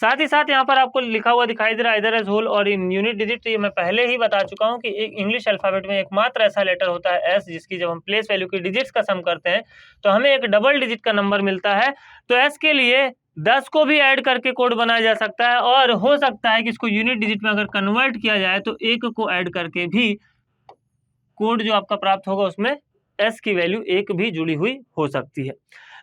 साथ ही साथ यहाँ पर आपको लिखा हुआ दिखाई दे रहा है इधर एज होल और इन यूनिट डिजिट। तो ये मैं पहले ही बता चुका हूँ कि एक इंग्लिश अल्फाबेट में एकमात्र ऐसा लेटर होता है एस, जिसकी जब हम प्लेस वैल्यू की डिजिट्स का सम करते हैं तो हमें एक डबल डिजिट का नंबर मिलता है। तो एस के लिए 10 को भी ऐड करके कोड बनाया जा सकता है, और हो सकता है कि इसको यूनिट डिजिट में अगर कन्वर्ट किया जाए तो 1 को ऐड करके भी कोड जो आपका प्राप्त होगा उसमें एस की वैल्यू 1 भी जुड़ी हुई हो सकती है।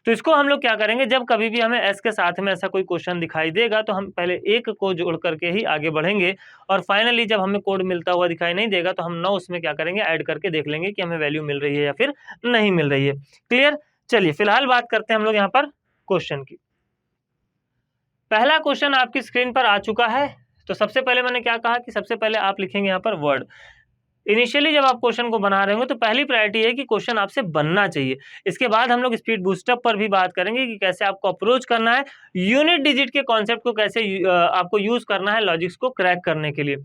तो इसको हम लोग क्या करेंगे, जब कभी भी हमें एस के साथ में ऐसा कोई क्वेश्चन दिखाई देगा तो हम पहले 1 को जोड़ करके ही आगे बढ़ेंगे, और फाइनली जब हमें कोड मिलता हुआ दिखाई नहीं देगा तो हम 9 उसमें क्या करेंगे, ऐड करके देख लेंगे कि हमें वैल्यू मिल रही है या फिर नहीं मिल रही है। क्लियर? चलिए फिलहाल बात करते हैं हम लोग यहाँ पर क्वेश्चन की। पहला क्वेश्चन आपकी स्क्रीन पर आ चुका है। तो सबसे पहले मैंने क्या कहा कि सबसे पहले आप लिखेंगे यहाँ पर वर्ड। इनिशियली जब आप क्वेश्चन को बना रहे होंगे तो पहली प्रायोरिटी है कि क्वेश्चन आपसे बनना चाहिए। इसके बाद हम लोग स्पीड बूस्टअप पर भी बात करेंगे कि कैसे आपको अप्रोच करना है, यूनिट डिजिट के कॉन्सेप्ट को कैसे आपको यूज करना है लॉजिक्स को क्रैक करने के लिए।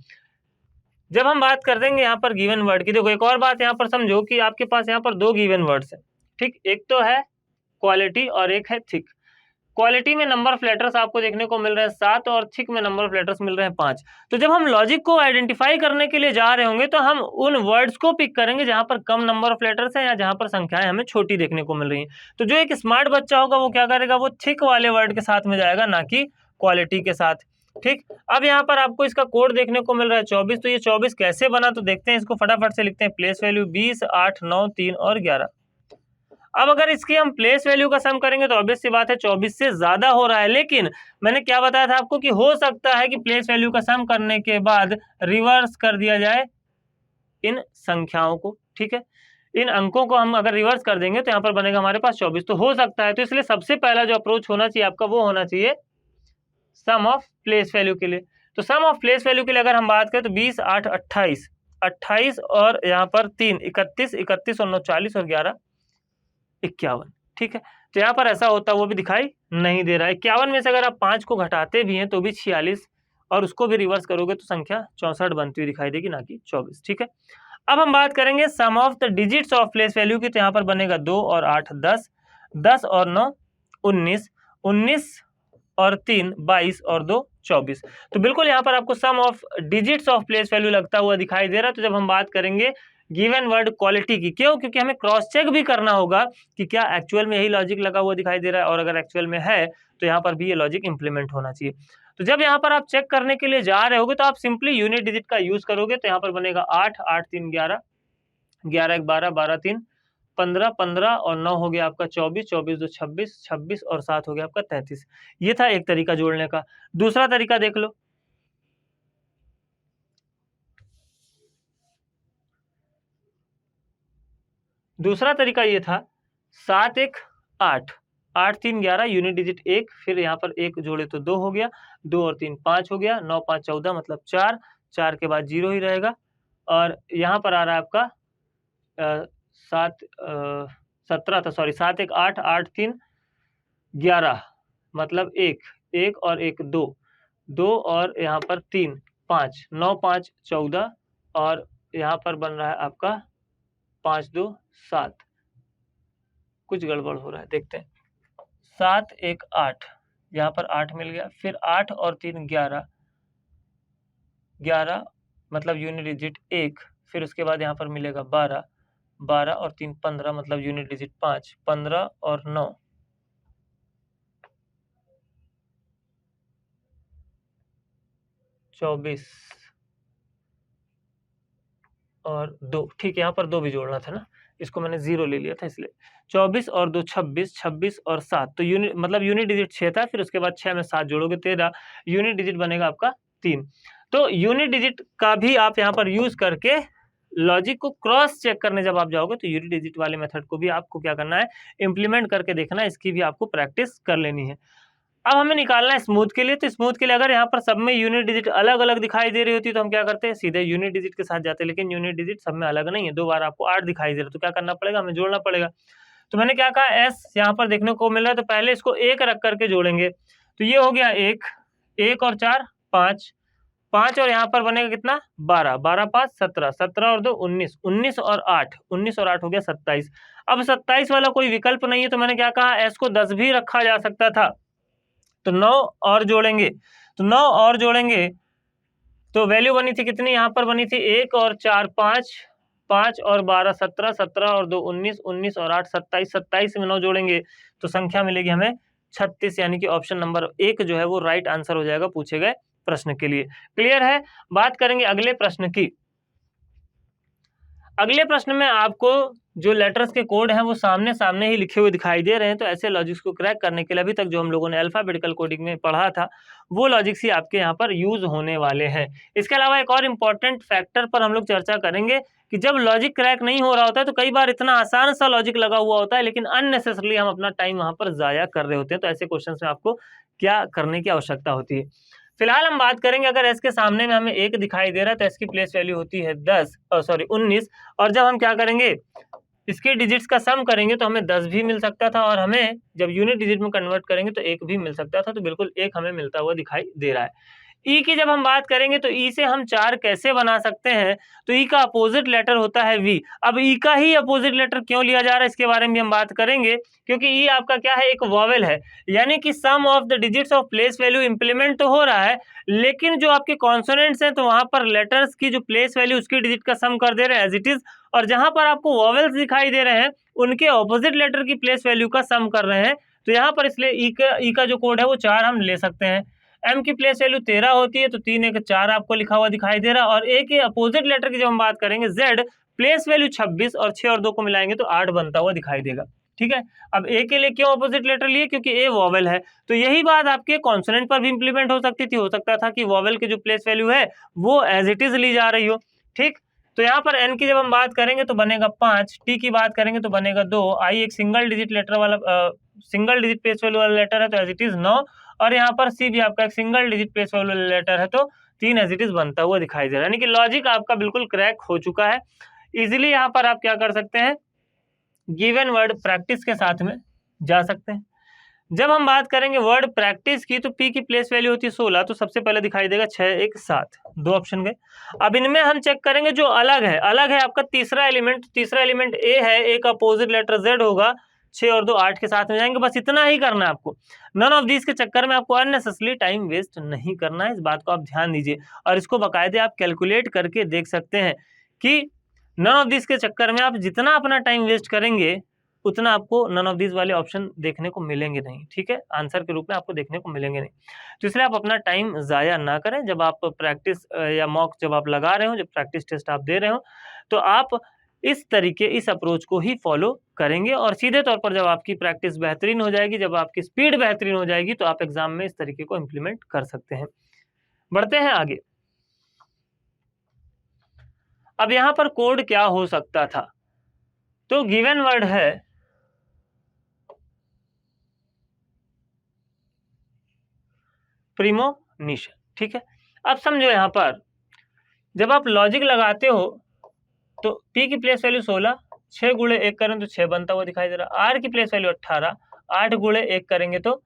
जब हम बात कर देंगे यहाँ पर गिवन वर्ड की, देखो एक और बात यहाँ पर समझो कि आपके पास यहाँ पर 2 गिवन वर्ड्स हैं, ठीक। एक तो है क्वालिटी और एक है थिक। क्वालिटी में नंबर ऑफ लेटर्स आपको देखने को मिल रहे हैं 7 और थिक में नंबर ऑफ लेटर्स मिल रहे हैं 5। तो जब हम लॉजिक को आइडेंटिफाई करने के लिए जा रहे होंगे तो हम उन वर्ड्स को पिक करेंगे जहां पर कम नंबर ऑफ लेटर्स हैं या जहां पर संख्याएं हमें छोटी देखने को मिल रही हैं। तो जो एक स्मार्ट बच्चा होगा वो क्या करेगा, वो थिक वाले वर्ड के साथ में जाएगा, ना कि क्वालिटी के साथ, ठीक। अब यहाँ पर आपको इसका कोड देखने को मिल रहा है 24। तो ये 24 कैसे बना, तो देखते हैं, इसको फटाफट से लिखते हैं। प्लेस वैल्यू 20, 8, 9, 3 और 11। अब अगर इसकी हम प्लेस वैल्यू का सम करेंगे तो ऑब्वियस सी बात है 24 से ज्यादा हो रहा है, लेकिन मैंने क्या बताया था आपको कि हो सकता है कि प्लेस वैल्यू का सम करने के बाद रिवर्स कर दिया जाए इन संख्याओं को, ठीक है। इन अंकों को हम अगर रिवर्स कर देंगे तो यहाँ पर बनेगा हमारे पास 24। तो हो सकता है, तो इसलिए सबसे पहला जो अप्रोच होना चाहिए आपका वो होना चाहिए सम ऑफ प्लेस वैल्यू के लिए। तो सम ऑफ प्लेस वैल्यू के लिए अगर हम बात करें तो 20, 8, 28, 28 और यहाँ पर 3, 31, 31 और 9, 40 और 11, 51, ठीक है। तो यहाँ पर ऐसा होता है वो भी दिखाई नहीं दे रहा है। 51 में से अगर आप 5 को घटाते भी हैं तो भी 46, और उसको भी रिवर्स करोगे तो संख्या 64 बनती हुई दिखाई देगी, ना कि 24, ठीक है। अब हम बात करेंगे sum of the digits of place value की। तो यहाँ पर बनेगा 2 और 8 10, 10 और 9 19, 19 और 3 22 और 2 24। तो बिल्कुल यहाँ पर आपको sum of digits of place value लगता हुआ दिखाई दे रहा है। तो जब हम बात करेंगे गिवन वर्ड क्वालिटी की, क्यों, क्योंकि हमें क्रॉस चेक भी करना होगा कि क्या एक्चुअल में यही लॉजिक लगा हुआ दिखाई दे रहा है, और अगर एक्चुअल में है तो यहाँ पर भी ये लॉजिक इंप्लीमेंट होना चाहिए। तो जब यहाँ पर आप चेक करने के लिए जा रहे होगे तो आप सिंपली यूनिट डिजिट का यूज करोगे। तो यहाँ पर बनेगा 8, 8, 3, 11, 11, 1, 12, 12, 3, 15, 15 और 9 हो गया आपका 24, 24, 2, 26, 26 और 7 हो गया आपका 33। ये था एक तरीका जोड़ने का। दूसरा तरीका देख लो। दूसरा तरीका ये था 7, 1, 8, 8, 3, 11 यूनिट डिजिट 1, फिर यहाँ पर 1 जोड़े तो 2 हो गया, 2 और 3 5 हो गया, 9, 5, 14 मतलब 4, 4 के बाद 0 ही रहेगा, और यहाँ पर आ रहा है आपका 17 था, सॉरी 7, 1, 8, 8, 3, 11 मतलब 1, 1 और 1 2, 2 और यहाँ पर 3 5, 9, 5, 14 और यहाँ पर बन रहा है आपका 5, 2, 7। कुछ गड़बड़ हो रहा है, देखते हैं। 7, 1, 8, यहाँ पर 8 मिल गया, फिर 8 और 3 11, 11 मतलब यूनिट डिजिट 1, फिर उसके बाद यहाँ पर मिलेगा 12, 12 और 3 15 मतलब यूनिट डिजिट 5, 15 और 9 24 और 2, ठीक है। यहाँ पर 2 भी जोड़ना था ना, इसको मैंने 0 ले लिया था इसलिए। 24 और 2 26, 26 और 7, तो यूनिट मतलब यूनिट डिजिट 6 था, फिर उसके बाद 6 में 7 जोड़ोगे 13, यूनिट डिजिट बनेगा आपका 3। तो यूनिट डिजिट का भी आप यहाँ पर यूज करके लॉजिक को क्रॉस चेक करने जब आप जाओगे तो यूनिट डिजिट वाले मेथड को भी आपको क्या करना है, इंप्लीमेंट करके देखना है। इसकी भी आपको प्रैक्टिस कर लेनी है। अब हमें निकालना है स्मूथ के लिए। तो स्मूथ के लिए अगर यहाँ पर सब में यूनिट डिजिट अलग अलग दिखाई दे रही होती है तो हम क्या करते हैं, सीधे यूनिट डिजिट के साथ जाते हैं। लेकिन यूनिट डिजिट सब में अलग नहीं है, 2 बार आपको 8 दिखाई दे रहा है, तो क्या करना पड़ेगा, हमें जोड़ना पड़ेगा। तो मैंने क्या कहा, एस यहाँ पर देखने को मिल रहा है, तो पहले इसको 1 रख करके जोड़ेंगे। तो ये हो गया 1, 1 और 4 5, 5 और यहाँ पर बनेगा कितना, 12, 12 5 17, 17 और 2 19, 19 और 8, 19 और 8 हो गया 27। अब 27 वाला कोई विकल्प नहीं है, तो मैंने क्या कहा, एस को 10 भी रखा जा सकता था। तो 9 और जोड़ेंगे, तो 9 और जोड़ेंगे तो वैल्यू बनी थी कितनी, यहाँ पर बनी थी 1 और 4 5, 5 और 12 17, 17 और 2 19, 19 और 8 27, 27 में 9 जोड़ेंगे तो संख्या मिलेगी हमें 36, यानी कि ऑप्शन नंबर 1 जो है वो राइट आंसर हो जाएगा पूछे गए प्रश्न के लिए। क्लियर है। बात करेंगे अगले प्रश्न की। अगले प्रश्न में आपको जो लेटर्स के कोड हैं वो सामने सामने ही लिखे हुए दिखाई दे रहे हैं। तो ऐसे लॉजिक्स को क्रैक करने के लिए अभी तक जो हम लोगों ने अल्फाबेटिकल कोडिंग में पढ़ा था वो लॉजिक्स ही आपके यहाँ पर यूज होने वाले हैं। इसके अलावा एक और इम्पॉर्टेंट फैक्टर पर हम लोग चर्चा करेंगे कि जब लॉजिक क्रैक नहीं हो रहा होता है तो कई बार इतना आसान सा लॉजिक लगा हुआ होता है लेकिन अननेसेसरली हम अपना टाइम वहां पर जाया कर रहे होते हैं। तो ऐसे क्वेश्चन में आपको क्या करने की आवश्यकता होती है। फिलहाल हम बात करेंगे, अगर एस के सामने में हमें 1 दिखाई दे रहा है तो एस की प्लेस वैल्यू होती है 19, और जब हम क्या करेंगे, इसके डिजिट्स का सम करेंगे तो हमें 10 भी मिल सकता था, और हमें जब यूनिट डिजिट में कन्वर्ट करेंगे तो 1 भी मिल सकता था। तो बिल्कुल 1 हमें मिलता हुआ दिखाई दे रहा है। ई की जब हम बात करेंगे तो ई से हम 4 कैसे बना सकते हैं, तो ई का अपोजिट लेटर होता है वी। अब ई का ही अपोजिट लेटर क्यों लिया जा रहा है इसके बारे में भी हम बात करेंगे, क्योंकि ई आपका क्या है, एक वॉवेल है, यानी कि sum of the digits of place value implement तो हो रहा है लेकिन जो आपके कॉन्सोनेंट्स हैं तो वहां पर लेटर्स की जो प्लेस वैल्यू उसकी डिजिट का सम कर दे रहे हैं एज इट इज, और जहां पर आपको वॉवेल्स दिखाई दे रहे हैं उनके ऑपोजिट लेटर की प्लेस वैल्यू का सम कर रहे हैं। तो यहाँ पर इसलिए ई का जो कोड है वो 4 हम ले सकते हैं। एम की प्लेस वैल्यू 13 होती है तो 3 1 4 आपको लिखा हुआ दिखाई दे रहा है, और ए के अपोजिट लेटर की जब हम बात करेंगे जेड, प्लेस वैल्यू 26 और 6 और 2 को मिलाएंगे तो 8 बनता हुआ दिखाई देगा। ठीक है। अब ए के लिए क्यों अपोजिट लेटर लिए, क्योंकि ए वॉवेल है। तो यही बात आपके कॉन्सोनेंट पर भी इंप्लीमेंट हो सकती थी, हो सकता था कि वॉवेल की जो प्लेस वैल्यू है वो एज इट इज ली जा रही हो। ठीक। तो यहाँ पर एन की जब हम बात करेंगे तो बनेगा 5, टी की बात करेंगे तो बनेगा 2, आई एक सिंगल डिजिट लेटर वाला सिंगल डिजिट प्लेस वैल्यू वाला लेटर है तो एज इट इज 9, और यहाँ पर सी भी आपका एक सिंगल डिजिट प्लेस वैल्यू वाला लेटर है तो 3 एज इट इज बनता हुआ दिखाई दे रहा है। यानी कि लॉजिक आपका बिल्कुल क्रैक हो चुका है। इजिली यहाँ पर आप क्या कर सकते हैं, गिवन वर्ड प्रैक्टिस के साथ में जा सकते हैं। जब हम बात करेंगे वर्ड प्रैक्टिस की तो पी की प्लेस वैल्यू होती है 16, तो सबसे पहले दिखाई देगा 6 1 7, 2 ऑप्शन गए। अब इनमें हम चेक करेंगे जो अलग है आपका तीसरा एलिमेंट ए है, ए का अपोजिट लेटर जेड होगा, 6 और 2 8 के साथ में जाएंगे। बस इतना ही करना है आपको, नन ऑफ दिस के चक्कर में आपको अननेसेसरली टाइम वेस्ट नहीं करना है, इस बात को आप ध्यान दीजिए। और इसको बाकायदे आप कैलकुलेट करके देख सकते हैं कि नन ऑफ दिस के चक्कर में आप जितना अपना टाइम वेस्ट करेंगे उतना आपको नन ऑफ दिस वाले ऑप्शन देखने को मिलेंगे नहीं। ठीक है, आंसर के रूप में आपको देखने को मिलेंगे नहीं। तो इसलिए आप अपना टाइम ज़ाया ना करें। जब आप प्रैक्टिस या मॉक जब आप लगा रहे हो, जब प्रैक्टिस टेस्ट आप दे रहे हो, तो आप इस अप्रोच को ही फॉलो करेंगे, और सीधे तौर पर जब आपकी प्रैक्टिस बेहतरीन हो जाएगी, जब आपकी स्पीड बेहतरीन हो जाएगी, तो आप एग्जाम में इस तरीके को इम्प्लीमेंट कर सकते हैं। बढ़ते हैं आगे। अब यहाँ पर कोड क्या हो सकता था, तो गिवन वर्ड है प्रीमोनिशन। ठीक है। अब समझो यहाँ पर जब आप लॉजिक लगाते हो तो पी की प्लेस वैल्यू 16, 6 गुणे 1 करें तो 6 बनता हुआ दिखाई दे रहा। आर की प्लेस वैल्यू 18, 8 गुणे 1 करेंगे तो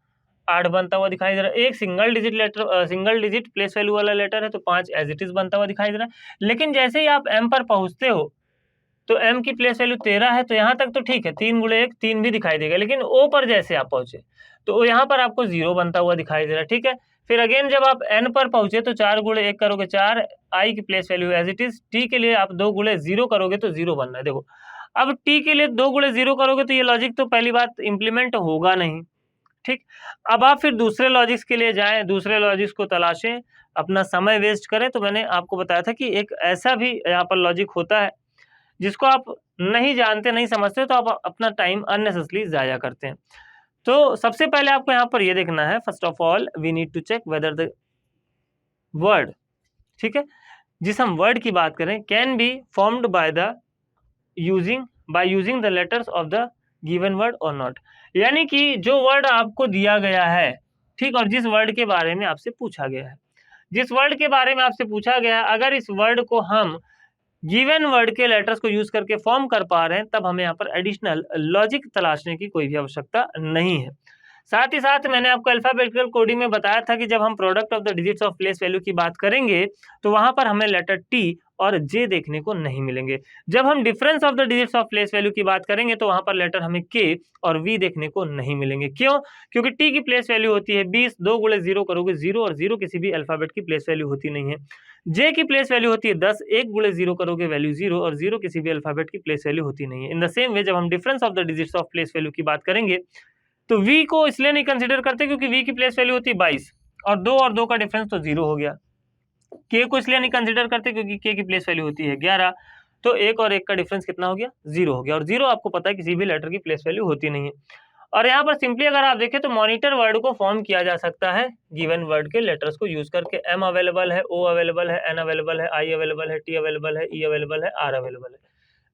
8 बनता हुआ दिखाई दे रहा है। एक सिंगल डिजिट प्लेस वैल्यू वाला लेटर है तो 5 एज इट इज बनता हुआ दिखाई दे रहा है। लेकिन जैसे ही आप एम पर पहुंचते हो तो एम की प्लेस वैल्यू 13 है, तो यहाँ तक तो ठीक है, 3 गुणे 1 3 भी दिखाई देगा। लेकिन ओ पर जैसे आप पहुंचे तो यहाँ पर आपको 0 बनता हुआ दिखाई दे रहा है। ठीक है। फिर अगेन जब आप एन पर पहुंचे तो 4 गुणे 1 करोगे 4, आई की place value as it is, T के लिए आप 2 गुणे 0 करोगे तो 0 बन रहा है। देखो अब टी के लिए 2 गुणे 0 करोगे तो ये लॉजिक तो पहली बात इंप्लीमेंट होगा नहीं। ठीक। अब आप फिर दूसरे लॉजिक्स के लिए जाएं, दूसरे लॉजिक्स को तलाशें, अपना समय वेस्ट करें। तो मैंने आपको बताया था कि एक ऐसा भी यहाँ पर लॉजिक होता है जिसको आप नहीं जानते, नहीं समझते, तो आप अपना टाइम अननेसेसरली ज़ाया करते हैं। तो सबसे पहले आपको यहाँ पर ये देखना है, first of all we need to check whether the word, ठीक है, जिस हम वर्ड की बात करें, can be formed by using the letters of the given word और नॉट। यानी कि जो वर्ड आपको दिया गया है ठीक, और जिस वर्ड के बारे में आपसे पूछा गया है, जिस वर्ड के बारे में आपसे पूछा गया है, अगर इस वर्ड को हम गिवन वर्ड के लेटर्स को यूज करके फॉर्म कर पा रहे हैं, तब हमें यहाँ पर एडिशनल लॉजिक तलाशने की कोई भी आवश्यकता नहीं है। साथ ही साथ मैंने आपको अल्फाबेटिकल कोडिंग में बताया था कि जब हम product of the digits of place value की बात करेंगे तो वहां पर हमें लेटर टी और जे देखने को नहीं मिलेंगे। जब हम difference of the digits of place value की बात करेंगे तो वहां पर लेटर हमें के और वी देखने को नहीं मिलेंगे। क्यों? क्योंकि टी की प्लेस वैल्यू होती है 20, 2 गुणे 0 करोगे 0, और 0 किसी भी अल्फाबेट की प्लेस वैल्यू होती नहीं है। जे की प्लेस वैल्यू होती है 10, 1 गुणे 0 करोगे वैल्यू 0, और 0 किसी भी अल्फाबेट की प्लेस वैल्यू होती नहीं है। इन द सेम वे जब हम difference of the digits of place value की बात करेंगे तो v को इसलिए नहीं कंसीडर करते क्योंकि v की प्लेस वैल्यू होती है 22, और 2 का डिफरेंस तो 0 हो गया। k को इसलिए नहीं कंसीडर करते क्योंकि k की प्लेस वैल्यू होती है 11, तो 1 और 1 का डिफरेंस कितना हो गया? 0 हो गया, और 0 आपको पता है किसी भी लेटर की प्लेस वैल्यू होती नहीं है। और यहाँ पर सिंपली अगर आप देखें तो मॉनिटर वर्ड को फॉर्म किया जा सकता है गिवन वर्ड के लेटर्स को यूज करके। m अवेलेबल है, o अवेलेबल है, n अवेलेबल है, i अवेलेबल है, t अवेलेबल है, e अवेलेबल है, r अवेलेबल है,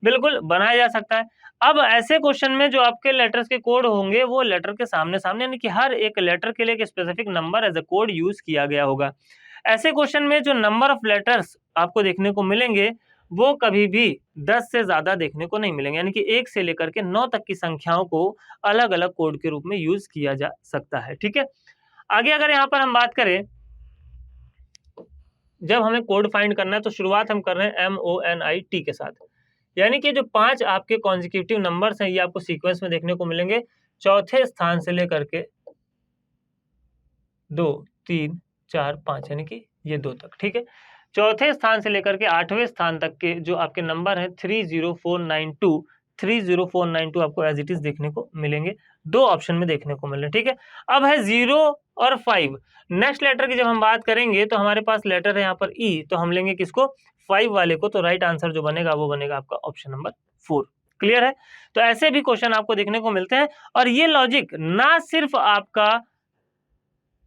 बिल्कुल बनाया जा सकता है। अब ऐसे क्वेश्चन में जो आपके लेटर्स के कोड होंगे वो लेटर के सामने सामने यानी कि हर एक लेटर के लिए एक specific number as a code use किया गया होगा। ऐसे क्वेश्चन में जो नंबर ऑफ लेटर्स आपको देखने को मिलेंगे वो कभी भी 10 से ज्यादा देखने को नहीं मिलेंगे, यानी कि 1 से लेकर के 9 तक की संख्याओं को अलग अलग कोड के रूप में यूज किया जा सकता है। ठीक है, आगे अगर यहाँ पर हम बात करें, जब हमें कोड फाइंड करना है तो शुरुआत हम कर रहे हैं MONIT के साथ, यानी कि जो 5 आपके कॉन्जिक्यूटिव नंबर्स हैं ये आपको सीक्वेंस में देखने को मिलेंगे, चौथे स्थान से लेकर के 2, 3, 4, 5 यानी कि ये 2 तक। ठीक है, चौथे स्थान से लेकर के 8वें स्थान तक के जो आपके नंबर हैं 30492 आपको एज इट इज देखने को मिलेंगे, 2 ऑप्शन में देखने को मिल रहे हैं। ठीक है, अब है 0 और 5। नेक्स्ट लेटर की जब हम बात करेंगे तो हमारे पास लेटर है यहाँ पर ई, तो हम लेंगे किसको? 5 वाले को। तो राइट आंसर जो बनेगा वो बनेगा आपका ऑप्शन नंबर 4। क्लियर है? तो ऐसे भी क्वेश्चन आपको देखने को मिलते हैं, और ये लॉजिक ना सिर्फ आपका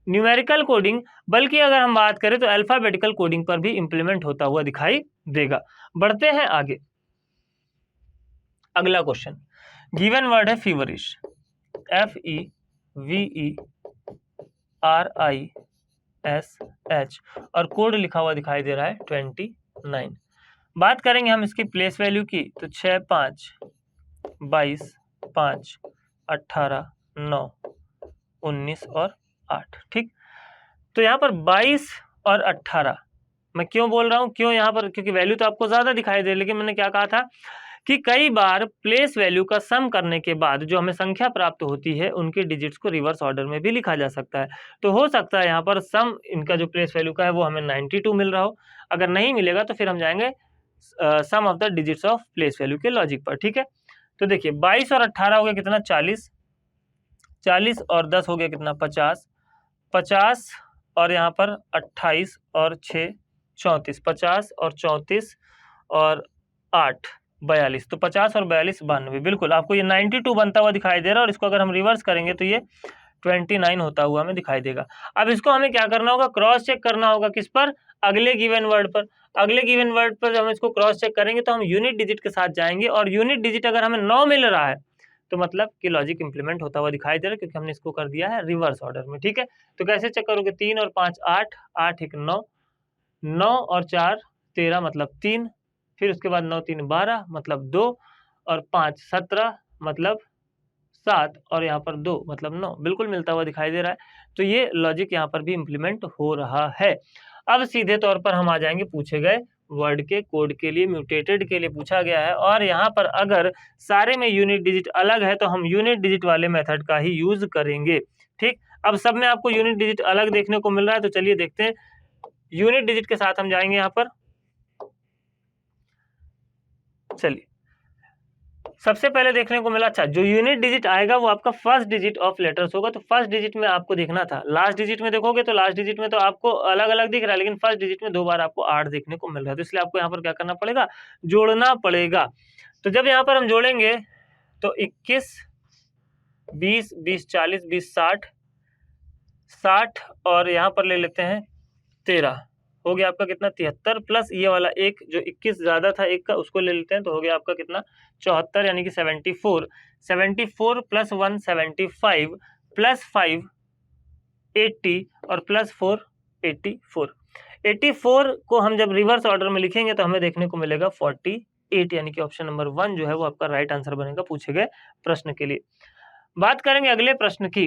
न्यूमेरिकल कोडिंग बल्कि अगर हम बात करें तो अल्फाबेटिकल कोडिंग पर भी इंप्लीमेंट होता हुआ दिखाई देगा। बढ़ते हैं आगे, अगला क्वेश्चन। गिवन वर्ड है फीवरिश, FEVERISH, और कोड लिखा हुआ दिखाई दे रहा है 29। बात करेंगे हम इसकी प्लेस वैल्यू की तो 6, 5, 22, 5, 18, 9, 19 और 8। ठीक, तो यहाँ पर 22 और 18 मैं क्यों बोल रहा हूँ, क्यों यहाँ पर? क्योंकि वैल्यू तो आपको ज्यादा दिखाई दे, लेकिन मैंने क्या कहा था कि कई बार प्लेस वैल्यू का सम करने के बाद जो हमें संख्या प्राप्त होती है उनके डिजिट्स को रिवर्स ऑर्डर में भी लिखा जा सकता है। तो हो सकता है यहाँ पर सम इनका जो प्लेस वैल्यू का है वो हमें 92 मिल रहा हो। अगर नहीं मिलेगा तो फिर हम जाएंगे sum of the digits of place value के लॉजिक पर। ठीक है, तो देखिए 22 और 18 हो गया कितना? 40, 40 और 10 हो गया कितना? 50, 50 और यहाँ पर 28 और 6 34, 50 और 34 और 8 42, तो 50 और 42 92। बिल्कुल आपको ये 92 बनता हुआ दिखाई दे रहा है, और इसको अगर हम रिवर्स करेंगे तो ये 29 होता हुआ हमें दिखाई देगा। अब इसको हमें क्या करना होगा? क्रॉस चेक करना होगा। किस पर? अगले गिवन वर्ड पर। अगले गिवन वर्ड पर जब हम इसको क्रॉस चेक करेंगे तो हम यूनिट डिजिट के साथ जाएंगे, और यूनिट डिजिट अगर हमें 9 मिल रहा है तो मतलब कि लॉजिक इंप्लीमेंट होता हुआ दिखाई दे रहा है, क्योंकि हमने इसको कर दिया है रिवर्स ऑर्डर में। ठीक है, तो कैसे चेक करोगे? 3 और 5 8, 8 1 9, 9 और 4 13 मतलब 3, फिर उसके बाद 9 3 12 मतलब 2, और 5 17 मतलब 7, और यहाँ पर 2 मतलब 9, बिल्कुल मिलता हुआ दिखाई दे रहा है। तो ये लॉजिक यहाँ पर भी इम्प्लीमेंट हो रहा है। अब सीधे तौर पर हम आ जाएंगे पूछे गए वर्ड के कोड के लिए, म्यूटेटेड के लिए पूछा गया है, और यहाँ पर अगर सारे में यूनिट डिजिट अलग है तो हम यूनिट डिजिट वाले मेथड का ही यूज करेंगे। ठीक, अब सब में आपको यूनिट डिजिट अलग देखने को मिल रहा है, तो चलिए देखते हैं। यूनिट डिजिट के साथ हम जाएंगे यहाँ पर। चलिए सबसे पहले देखने को मिला, अच्छा जो यूनिट डिजिट आएगा वो आपका फर्स्ट डिजिट ऑफ लेटर्स होगा। तो फर्स्ट डिजिट में आपको देखना था, लास्ट डिजिट में देखोगे तो लास्ट डिजिट में तो आपको अलग अलग दिख रहा है, लेकिन फर्स्ट डिजिट में 2 बार आपको 8 देखने को मिल रहा है, तो इसलिए आपको यहाँ पर क्या करना पड़ेगा? जोड़ना पड़ेगा। तो जब यहाँ पर हम जोड़ेंगे तो 21, 20, 20 40, 20 60, 60 और यहाँ पर ले लेते हैं 13, हो गया आपका कितना? 73, प्लस ये वाला एक जो 21 ज्यादा था एक का, उसको ले लेते हैं, तो हो गया आपका कितना? 74 यानी कि 74, 74 प्लस 1 75 प्लस 5 80 और प्लस 4 84। 84 को हम जब रिवर्स ऑर्डर में लिखेंगे तो हमें देखने को मिलेगा 48, यानी कि ऑप्शन नंबर 1 जो है वो आपका राइट आंसर बनेगा पूछे गए प्रश्न के लिए। बात करेंगे अगले प्रश्न की।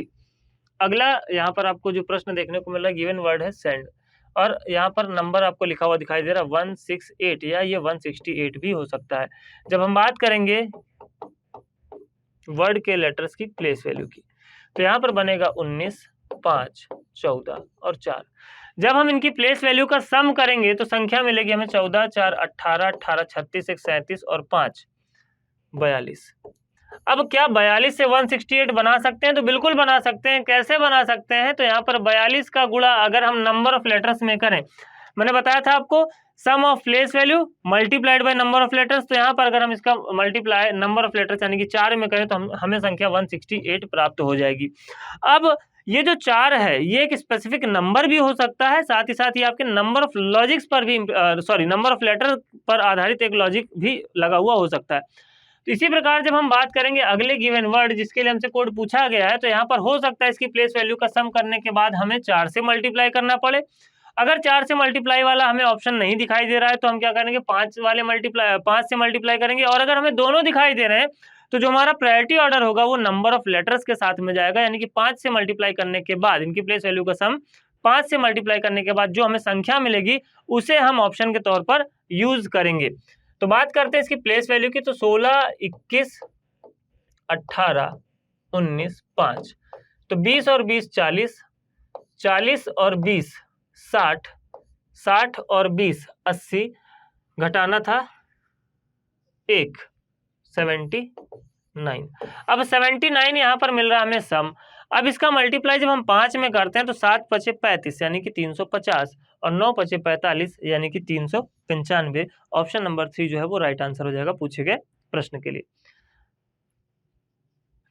अगला यहाँ पर आपको जो प्रश्न देखने को मिल रहा है, गिवन वर्ड है सेंड, और यहाँ पर नंबर आपको लिखा हुआ दिखाई दे रहा है 168, या ये 168 भी हो सकता है। जब हम बात करेंगे वर्ड के लेटर्स की प्लेस वैल्यू की, तो यहाँ पर बनेगा 19, 5, 14 और 4। जब हम इनकी प्लेस वैल्यू का सम करेंगे तो संख्या मिलेगी हमें 14, 4, 18, 18, 36, 1, 37 और 5, 42। अब क्या 42 से 168 बना सकते हैं? तो बिल्कुल बना सकते हैं। कैसे बना सकते हैं? तो यहाँ पर 42 का गुणा अगर हम नंबर ऑफ लेटर्स में करें, मैंने बताया था आपको sum of place value multiplied by number of letters, तो यहाँ पर अगर हम इसका मल्टीप्लाई नंबर ऑफ लेटर्स यानी कि 4 में करें तो हमें संख्या 168 प्राप्त हो जाएगी। अब ये जो 4 है ये एक स्पेसिफिक नंबर भी हो सकता है, साथ ही साथ ये आपके नंबर ऑफ लॉजिक्स पर भी नंबर ऑफ लेटर पर आधारित एक लॉजिक भी लगा हुआ हो सकता है। तो इसी प्रकार जब हम बात करेंगे अगले गिवन वर्ड जिसके लिए हमसे कोड पूछा गया है, तो यहाँ पर हो सकता है इसकी प्लेस वैल्यू का सम करने के बाद हमें 4 से मल्टीप्लाई करना पड़े। अगर 4 से मल्टीप्लाई वाला हमें ऑप्शन नहीं दिखाई दे रहा है तो हम क्या करेंगे, 5 से मल्टीप्लाई करेंगे। और अगर हमें दोनों दिखाई दे रहे हैं तो जो हमारा प्रायोरिटी ऑर्डर होगा वो नंबर ऑफ लेटर्स के साथ में जाएगा, यानी कि 5 से मल्टीप्लाई करने के बाद इनकी प्लेस वैल्यू का सम 5 से मल्टीप्लाई करने के बाद जो हमें संख्या मिलेगी उसे हम ऑप्शन के तौर पर यूज करेंगे। तो बात करते हैं इसकी प्लेस वैल्यू की, तो 16, 21, 18, 19, 5, तो 20 और 20 40, 40 और 20 60, 60 और 20 80, घटाना था 1 79। अब 79 यहाँ पर मिल रहा है हमें सम। अब इसका मल्टीप्लाई जब हम 5 में करते हैं तो 7 पचे 35 यानी कि 350 और 9 पचे 45 यानी कि 395। ऑप्शन नंबर 3 जो है वो राइट आंसर हो जाएगा पूछे गए प्रश्न के लिए।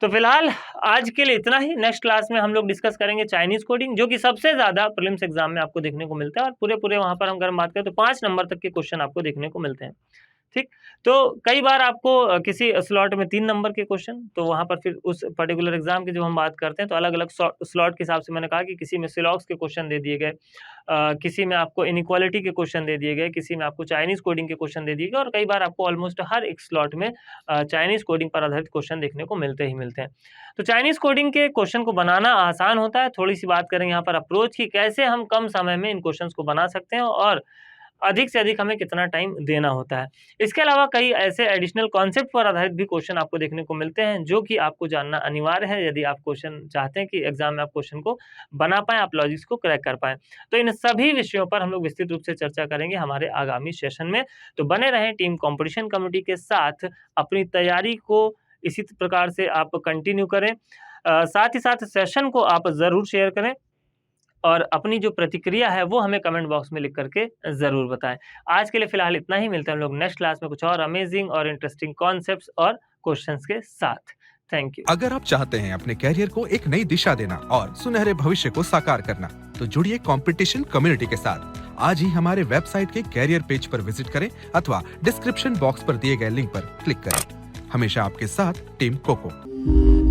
तो फिलहाल आज के लिए इतना ही। नेक्स्ट क्लास में हम लोग डिस्कस करेंगे चाइनीज कोडिंग, जो कि सबसे ज्यादा प्रीलिम्स एग्जाम में आपको देखने को मिलता है, और पूरे वहां पर हम अगर बात करें तो 5 नंबर तक के क्वेश्चन आपको देखने को मिलते हैं। ठीक, तो कई बार आपको किसी स्लॉट में 3 नंबर के क्वेश्चन, तो वहां पर फिर उस पर्टिकुलर एग्जाम की जब हम बात करते हैं तो अलग अलग स्लॉट के हिसाब से मैंने कहा कि किसी में सिलॉक्स के क्वेश्चन दे दिए गए, किसी में आपको इनइक्वालिटी के क्वेश्चन दे दिए गए, किसी में आपको चाइनीज कोडिंग के क्वेश्चन दे दिए गए, और कई बार आपको ऑलमोस्ट हर एक स्लॉट में चाइनीज कोडिंग पर आधारित क्वेश्चन देखने को मिलते हैं। तो चाइनीज कोडिंग के क्वेश्चन को बनाना आसान होता है। थोड़ी सी बात करेंगे यहाँ पर अप्रोच की, कैसे हम कम समय में इन क्वेश्चन को बना सकते हैं और अधिक से अधिक हमें कितना टाइम देना होता है। इसके अलावा कई ऐसे एडिशनल कॉन्सेप्ट पर आधारित भी क्वेश्चन आपको देखने को मिलते हैं जो कि आपको जानना अनिवार्य है यदि आप क्वेश्चन चाहते हैं कि एग्जाम में आप क्वेश्चन को बना पाएं, आप लॉजिक्स को क्रैक कर पाएं। तो इन सभी विषयों पर हम लोग विस्तृत रूप से चर्चा करेंगे हमारे आगामी सेशन में। तो बने रहें टीम कंपटीशन कमेटी के साथ, अपनी तैयारी को इसी प्रकार से आप कंटिन्यू करें। साथ ही साथ सेशन को आप ज़रूर शेयर करें और अपनी जो प्रतिक्रिया है वो हमें कमेंट बॉक्स में लिख करके ज़रूर बताएं। आज के लिए फिलहाल इतना ही, मिलते हैं हम लोग नेक्स्ट क्लास में कुछ और अमेजिंग और इंटरेस्टिंग कॉन्सेप्ट्स और क्वेश्चंस के साथ। Thank you. अगर आप चाहते हैं अपने कैरियर को एक नई दिशा देना और सुनहरे भविष्य को साकार करना, तो जुड़िए कंपटीशन कम्युनिटी के साथ। आज ही हमारे वेबसाइट के कैरियर पेज पर विजिट करें अथवा डिस्क्रिप्शन बॉक्स पर दिए गए लिंक पर क्लिक करें। हमेशा आपके साथ टीम कोको।